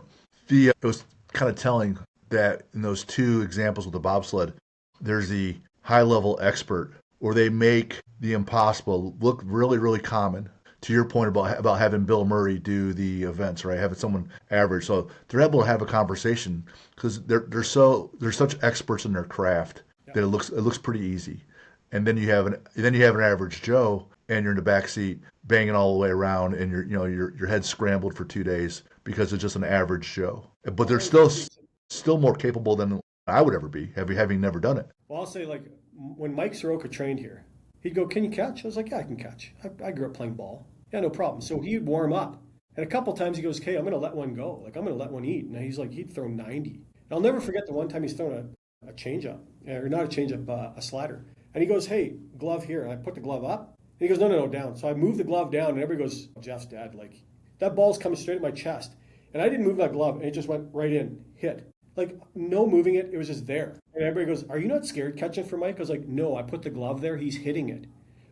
It was kind of telling that in those 2 examples with the bobsled, there's the high-level expert, or they make the impossible look really, really common. To your point about having Bill Murray do the events, right? Having someone average, so they're able to have a conversation because they're such experts in their craft that it looks pretty easy. And then you have an average Joe, and you're in the back seat banging all the way around, and your head's scrambled for 2 days because it's just an average Joe. But they're still more capable than I would ever be, having never done it. Well, I'll say, when Mike Soroka trained here, he'd go, "Can you catch?" I was like, "Yeah, I can catch. I grew up playing ball. Yeah, no problem." So he'd warm up. And a couple times he goes, "Okay, I'm going to let one go. I'm going to let one eat." And he'd throw 90. And I'll never forget the one time he's thrown a changeup, or not a changeup, a slider. And he goes, "Hey, glove here." And I put the glove up. And he goes, No, down. So I moved the glove down, and everybody goes, "Jeff's dad, that ball's coming straight at my chest." And I didn't move that glove, and it just went right in, hit. No moving it, it was just there. And everybody goes, "Are you not scared catching for Mike?" I was like, "No, I put the glove there, he's hitting it."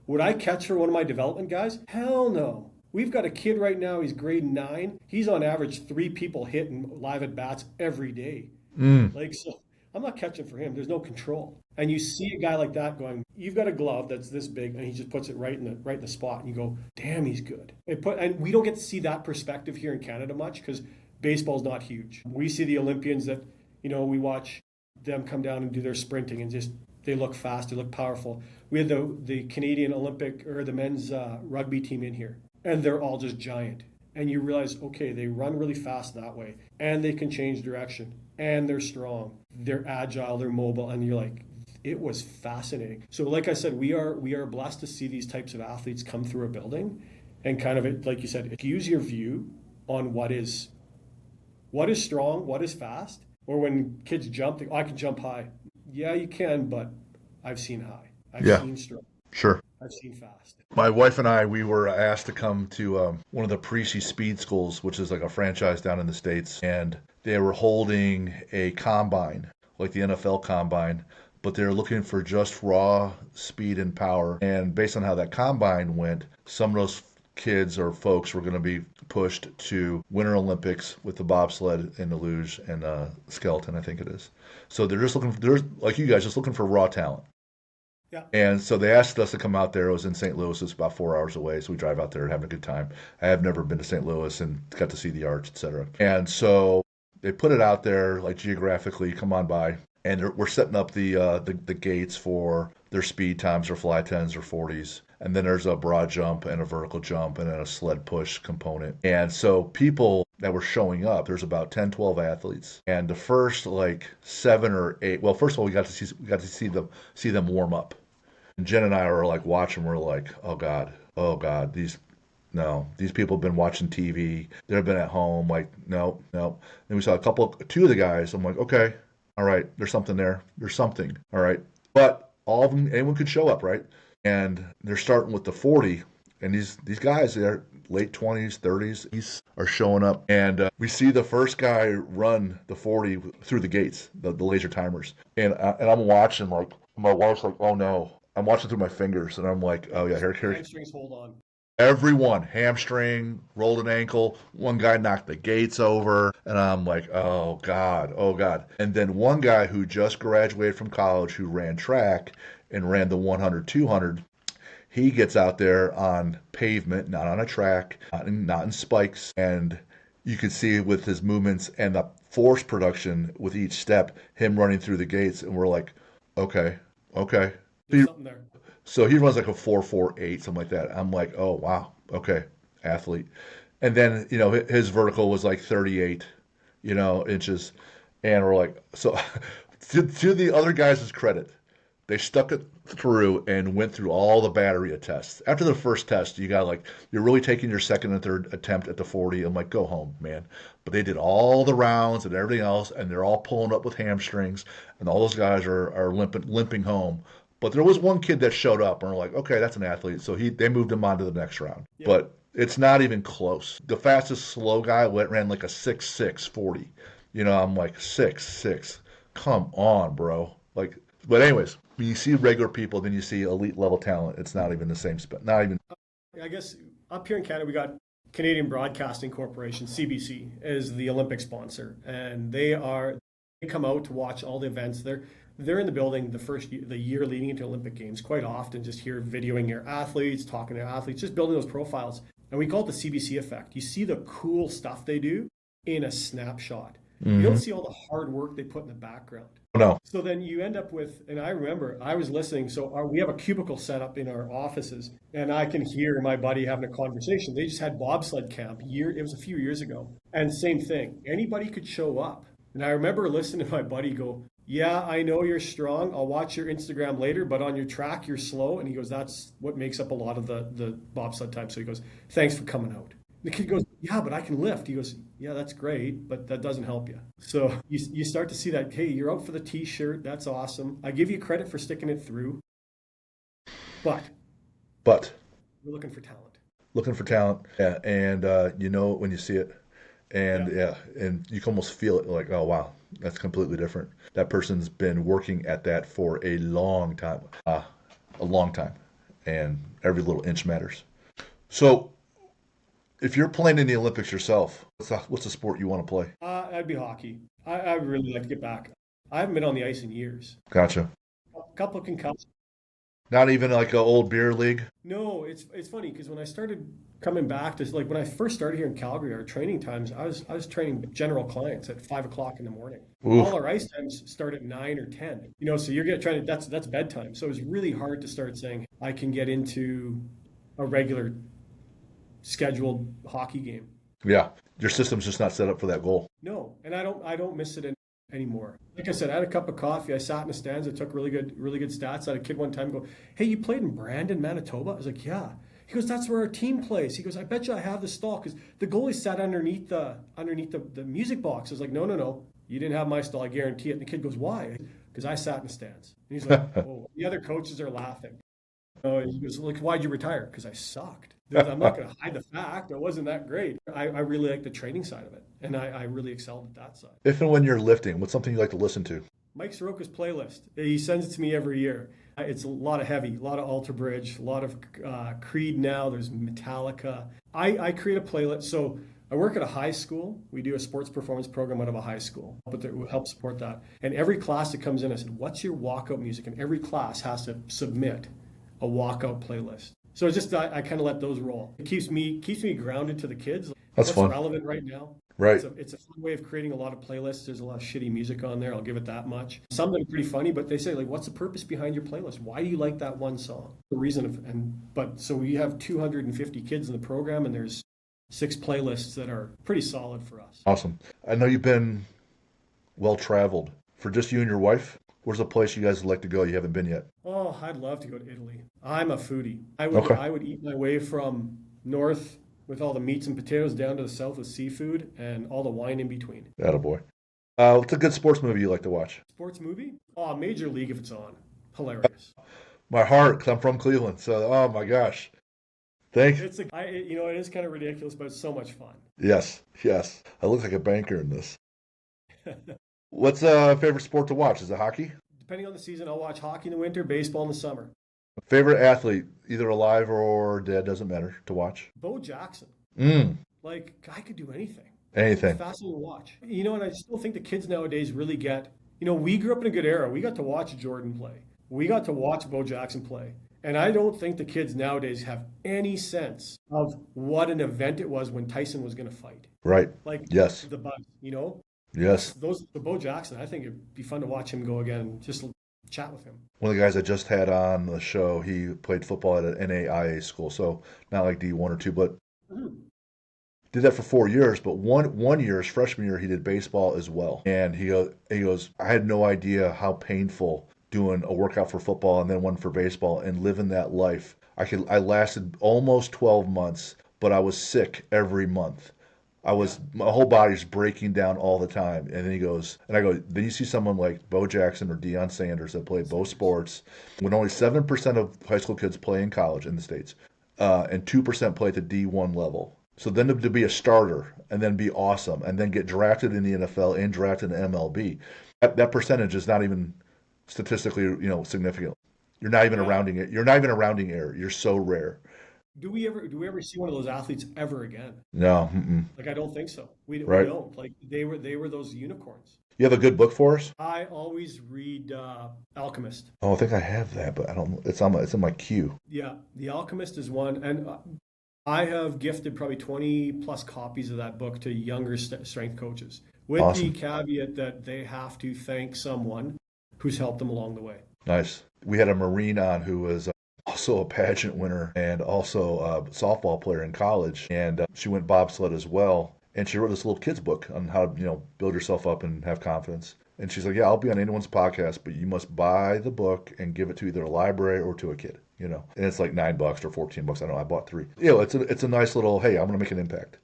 Would I catch for one of my development guys? Hell no. We've got a kid right now, he's grade 9. He's on average 3 people hitting live at bats every day. So I'm not catching for him. There's no control. And you see a guy like that going, you've got a glove that's this big, and he just puts it right in the spot, and you go, damn, he's good. And we don't get to see that perspective here in Canada much because baseball's not huge. We see the Olympians that, we watch them come down and do their sprinting and just They look fast. They look powerful. We had the Canadian Olympic or the men's rugby team in here, and they're all just giant. And you realize, okay, they run really fast that way, and they can change direction, and they're strong, they're agile, they're mobile, and you're like, it was fascinating. So, like I said, we are blessed to see these types of athletes come through a building, and kind of like you said, use your view on what is strong, what is fast, or when kids jump, they, oh, I can jump high. Yeah, you can, but I've seen high. I've Yeah, seen strong. sure. I've seen fast. My wife and I, we were asked to come to one of the Preachy Speed Schools, which is like a franchise down in the States, and they were holding a combine, like the NFL combine, but they were looking for just raw speed and power. And based on how that combine went, some of those kids or folks were going to be pushed to Winter Olympics with the bobsled and the luge and skeleton, I think it is. So they're just looking, they're like you guys, just looking for raw talent. Yeah. And so they asked us to come out there. It was in St. Louis. It's about 4 hours away. So we drive out there having a good time. I have never been to St. Louis and got to see the arch, etc. And so they put it out there, like geographically, come on by. And we're setting up the gates for their speed times, or fly 10s or 40s. And then there's a broad jump and a vertical jump and then a sled push component. And so people that were showing up, there's about 10, 12 athletes. And the first like 7 or 8, well, first of all, we got to see them warm up. And Jen and I were like watching, we're like, oh God, these people have been watching TV. They've been at home, like, no. Then we saw two of the guys. I'm like, okay, all right, there's something there. There's something, all right. But all of them, anyone could show up, right? And they're starting with the 40. And these guys, they're late 20s, 30s, these are showing up. And we see the first guy run the 40 through the gates, the laser timers. And I'm watching, like, my wife's like, oh no. I'm watching through my fingers, and I'm like, oh yeah, here. Hamstrings hold on. Everyone, hamstring, rolled an ankle. One guy knocked the gates over, and I'm like, oh God. And then one guy who just graduated from college, who ran track and ran the 100, 200, he gets out there on pavement, not on a track, not in spikes, and you could see with his movements and the force production with each step, him running through the gates, and we're like, okay. There's something there. So he runs like a 4.48, something like that. I'm like, oh wow, okay, athlete. And then his vertical was like 38, inches, and we're like, so to the other guys' credit, they stuck it through and went through all the battery of tests. After the first test, you're really taking your second and third attempt at the 40. I'm like, go home, man. But they did all the rounds and everything else, and they're all pulling up with hamstrings, and all those guys are limping home. But there was one kid that showed up, and we're like, okay, that's an athlete. So they moved him on to the next round. Yeah. But it's not even close. The fastest slow guy ran like a 6.6 40. I'm like, 6.6. Come on, bro. Like, but anyways, when you see regular people, then you see elite level talent. It's not even the same spot. Not even. I guess up here in Canada, we got Canadian Broadcasting Corporation, CBC, is the Olympic sponsor, and they come out to watch all the events. They're in the building the year leading into Olympic Games quite often, just here videoing your athletes, talking to athletes, just building those profiles. And we call it the CBC effect. You see the cool stuff they do in a snapshot. Mm-hmm. You don't see all the hard work they put in the background. No. So then you end up with, and I remember I was listening, so we have a cubicle set up in our offices, and I can hear my buddy having a conversation. They just had bobsled camp, it was a few years ago. And same thing, anybody could show up. And I remember listening to my buddy go, yeah, I know you're strong. I'll watch your Instagram later, but on your track, you're slow. And he goes, that's what makes up a lot of the bobsled time. So he goes, thanks for coming out. The kid goes, yeah, but I can lift. He goes, yeah, that's great, but that doesn't help you. So you start to see that, hey, you're out for the T-shirt. That's awesome. I give you credit for sticking it through. But we're looking for talent. Yeah. And you know it when you see it. And and you can almost feel it, like, oh wow, that's completely different. That person's been working at that for a long time, and every little inch matters. So, if you're playing in the Olympics yourself, what's the sport you want to play? I'd be hockey. I would really like to get back. I haven't been on the ice in years. Gotcha. A couple of concussions. Not even like an old beer league? No, it's funny because when I started coming back to like when I first started here in Calgary, our training times, I was training general clients at 5 o'clock in the morning. Oof. All our ice times start at 9 or 10. So you're gonna try to that's bedtime. So it was really hard to start saying I can get into a regular scheduled hockey game. Yeah. Your system's just not set up for that goal. No, and I don't miss it anymore. Like I said, I had a cup of coffee. I sat in the stands. I took really good stats. I had a kid one time go, "Hey, you played in Brandon, Manitoba?" I was like, "Yeah." He goes, "That's where our team plays." He goes, "I bet you I have the stall because the goalie sat underneath the music box." I was like, "No, no, no, you didn't have my stall. I guarantee it." And the kid goes, "Why?" Because I sat in the stands. And he's like, "Oh." The other coaches are laughing. Oh, he goes, "Look, why'd you retire?" Because I sucked. I'm not going to hide the fact. It wasn't that great. I really like the training side of it, and I really excelled at that side. If and when you're lifting, what's something you like to listen to? Mike Soroka's playlist. He sends it to me every year. It's a lot of heavy, a lot of Alter Bridge, a lot of Creed now. There's Metallica. I create a playlist. So I work at a high school. We do a sports performance program out of a high school, but that will help support that. And every class that comes in, I said, "What's your walkout music?" And every class has to submit a walkout playlist. So it's just I kind of let those roll. It keeps me grounded to the kids. That's What's fun. relevant right now? Right. It's a fun way of creating a lot of playlists. There's a lot of shitty music on there. I'll give it that much. Some of them are pretty funny, but they say like, "What's the purpose behind your playlist? Why do you like that one song?" The reason but so we have 250 kids in the program, and there's 6 playlists that are pretty solid for us. Awesome. I know you've been well traveled. For just you and your wife, where's a place you guys would like to go you haven't been yet? Oh, I'd love to go to Italy. I'm a foodie. I Okay. would eat my way from north with all the meats and potatoes down to the south with seafood and all the wine in between. Attaboy. What's a good sports movie you like to watch? Sports movie? Oh, Major League if it's on. Hilarious. My heart, because I'm from Cleveland. So, oh my gosh. Thanks. It is kind of ridiculous, but it's so much fun. Yes, yes. I look like a banker in this. What's favorite sport to watch? Is it hockey? Depending on the season, I'll watch hockey in the winter, baseball in the summer. Favorite athlete, either alive or dead, doesn't matter to watch. Bo Jackson. Mm, Like, guy could do anything. It's anything. fascinating to watch. And I still think the kids nowadays really get, we grew up in a good era. We got to watch Jordan play. We got to watch Bo Jackson play. And I don't think the kids nowadays have any sense of what an event it was when Tyson was going to fight. Right. Like Yes. the buzz, Yes. the Bo Jackson, I think it'd be fun to watch him go again and just chat with him. One of the guys I just had on the show, he played football at an NAIA school, so not like D1 or 2, but Mhm. did that for 4 years. But one year, his freshman year, he did baseball as well. And he goes, I had no idea how painful doing a workout for football and then one for baseball and living that life. I lasted almost 12 months, but I was sick every month. Yeah. My whole body's breaking down all the time. And then he goes, and I go, then you see someone like Bo Jackson or Deion Sanders that play both sports when only 7% of high school kids play in college in the States, and 2% play at the D1 level. So then to be a starter and then be awesome and then get drafted in the NFL and drafted in the MLB, that percentage is not even statistically, significant. You're not even a Yeah. rounding it. You're not even a rounding error. You're so rare. Do we ever see one of those athletes ever again? No, mm-mm. Like I don't think so. We Right. don't. Like they were those unicorns. You have a good book for us? I always read Alchemist. Oh, I think I have that, but I don't. It's in my queue. Yeah, The Alchemist is one, and I have gifted probably 20 plus copies of that book to younger strength coaches, with the Awesome. caveat that they have to thank someone who's helped them along the way. Nice. We had a Marine on who was also a pageant winner and also a softball player in college, and she went bobsled as well. And she wrote this little kid's book on how to, build yourself up and have confidence. And she's like, "Yeah, I'll be on anyone's podcast, but you must buy the book and give it to either a library or to a kid." And it's like $9 or $14. I don't know. I bought 3. It's a nice little. Hey, I'm gonna make an impact.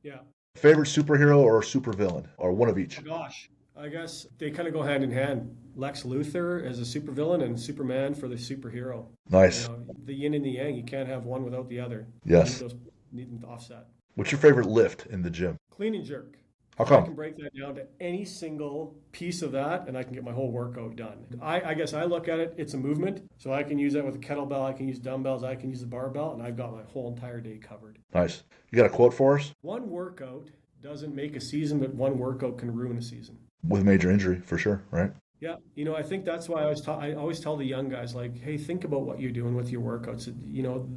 Yeah. Favorite superhero or supervillain or one of each? Gosh, I guess they kind of go hand in hand. Lex Luthor as a supervillain and Superman for the superhero. Nice. The yin and the yang. You can't have one without the other. Yes. Need them to offset. What's your favorite lift in the gym? Clean and jerk. How I come? can break that down to any single piece of that, and I can get my whole workout done. I guess I look at it, it's a movement, so I can use that with a kettlebell, I can use dumbbells, I can use the barbell, and I've got my whole entire day covered. Nice. You got a quote for us? One workout doesn't make a season, but one workout can ruin a season. With major injury, for sure, right? Yeah, I think that's why I always tell the young guys like, hey, think about what you're doing with your workouts.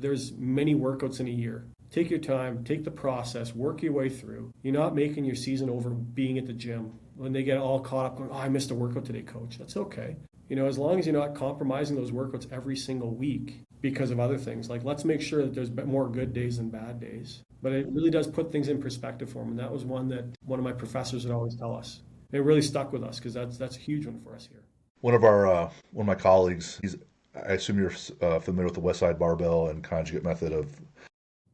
There's many workouts in a year. Take your time, take the process, work your way through. You're not making your season over being at the gym. When they get all caught up going, oh, I missed a workout today, coach. That's okay. As long as you're not compromising those workouts every single week because of other things. Like, let's make sure that there's more good days than bad days. But it really does put things in perspective for them. And that was one of my professors would always tell us. It really stuck with us because that's a huge one for us here. One of my colleagues, I assume you're familiar with the West Side Barbell and conjugate method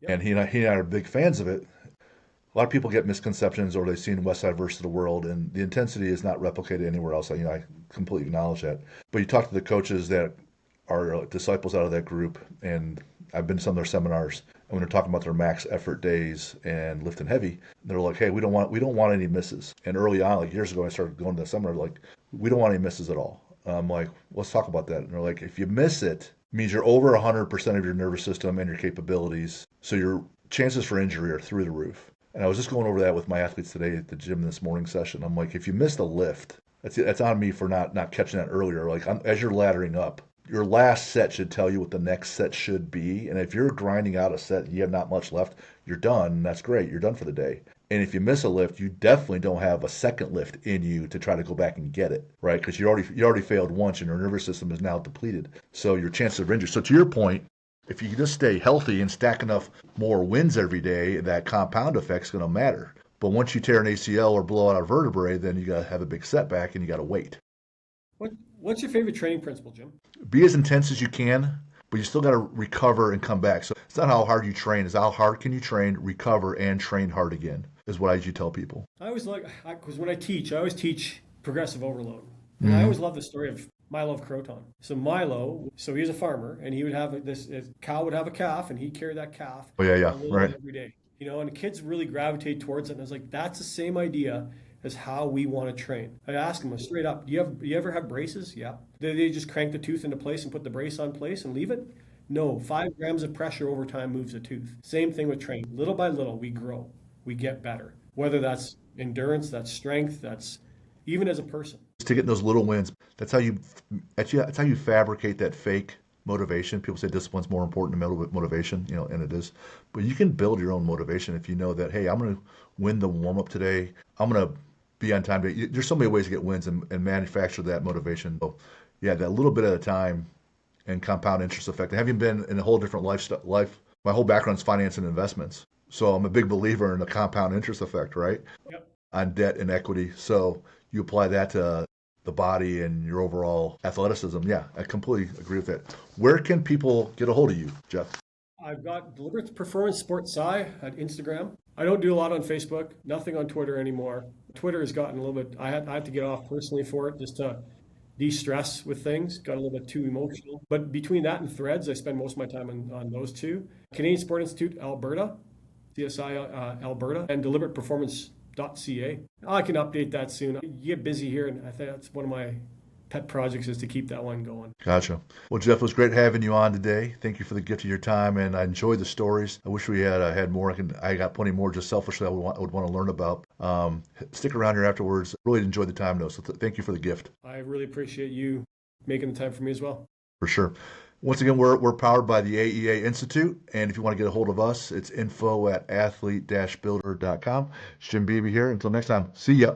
Yep. and he and I are big fans of it. A lot of people get misconceptions or they've seen West Side versus the world, and the intensity is not replicated anywhere else. I completely acknowledge that. But you talk to the coaches that are disciples out of that group, and I've been to some of their seminars, and when they're talking about their max effort days and lifting heavy, they're like, "Hey, we don't want any misses." And early on, like years ago, I started going to the seminar, like, "We don't want any misses at all." I'm like, "Let's talk about that." And they're like, "If you miss it, it means you're over 100% of your nervous system and your capabilities, so your chances for injury are through the roof." And I was just going over that with my athletes today at the gym this morning session. I'm like, if you missed a lift, that's on me for not catching that earlier. Like as you're laddering up, your last set should tell you what the next set should be. And if you're grinding out a set and you have not much left, you're done. That's great. You're done for the day. And if you miss a lift, you definitely don't have a second lift in you to try to go back and get it, right? Because you already failed once, and your nervous system is now depleted. So your chances of injury. So to your point, if you can just stay healthy and stack enough more wins every day, that compound effect's going to matter. But once you tear an ACL or blow out a vertebrae, then you got to have a big setback and you got to wait. What's your favorite training principle, Jim? Be as intense as you can, but you still got to recover and come back. So it's not how hard you train, it's how hard can you train, recover, and train hard again, is what I usually tell people. I always because when I always teach progressive overload. And I Mm-hmm. always love the story of Milo of Croton. So Milo, so he was a farmer, and he would have this cow would have a calf, and he'd carry that calf Oh, yeah, a yeah, little right. bit every day. And the kids really gravitate towards it. And I was like, that's the same idea as how we want to train. I asked them straight up, do you ever have braces? Yeah. Do they just crank the tooth into place and put the brace on place and leave it? No, 5 grams of pressure over time moves a tooth. Same thing with training. Little by little, we grow, we get better. Whether that's endurance, that's strength, that's even as a person. To get those little wins, that's how you fabricate that fake motivation. People say discipline's more important than motivation, and it is. But you can build your own motivation if you know that, hey, I'm going to win the warm up today. I'm going to be on time. There's so many ways to get wins and manufacture that motivation. So, yeah, that little bit at a time and compound interest effect. And having been in a whole different life, my whole background is finance and investments. So I'm a big believer in the compound interest effect, right? Yep. On debt and equity. So you apply that to the body and your overall athleticism. Yeah, I completely agree with that. Where can people get a hold of you, Jeff? I've got Deliberate Performance Sports Sci at Instagram. I don't do a lot on Facebook, nothing on Twitter anymore. Twitter has gotten a little bit, I had to get off personally for it just to de-stress with things, got a little bit too emotional. But between that and Threads, I spend most of my time on those two. Canadian Sport Institute Alberta, CSI Alberta, and deliberateperformance.ca. I can update that soon. You get busy here, and I think that's one of my pet projects is to keep that one going. Gotcha. Well, Jeff, it was great having you on today. Thank you for the gift of your time, and I enjoyed the stories. I wish we had more. I got plenty more just selfishly I would want to learn about. Stick around here afterwards. Really enjoyed the time, though, so thank you for the gift. I really appreciate you making the time for me as well. For sure. Once again, we're powered by the AEA Institute, and if you want to get a hold of us, it's info@athlete-builder.com. It's Jim Beebe here. Until next time, see ya.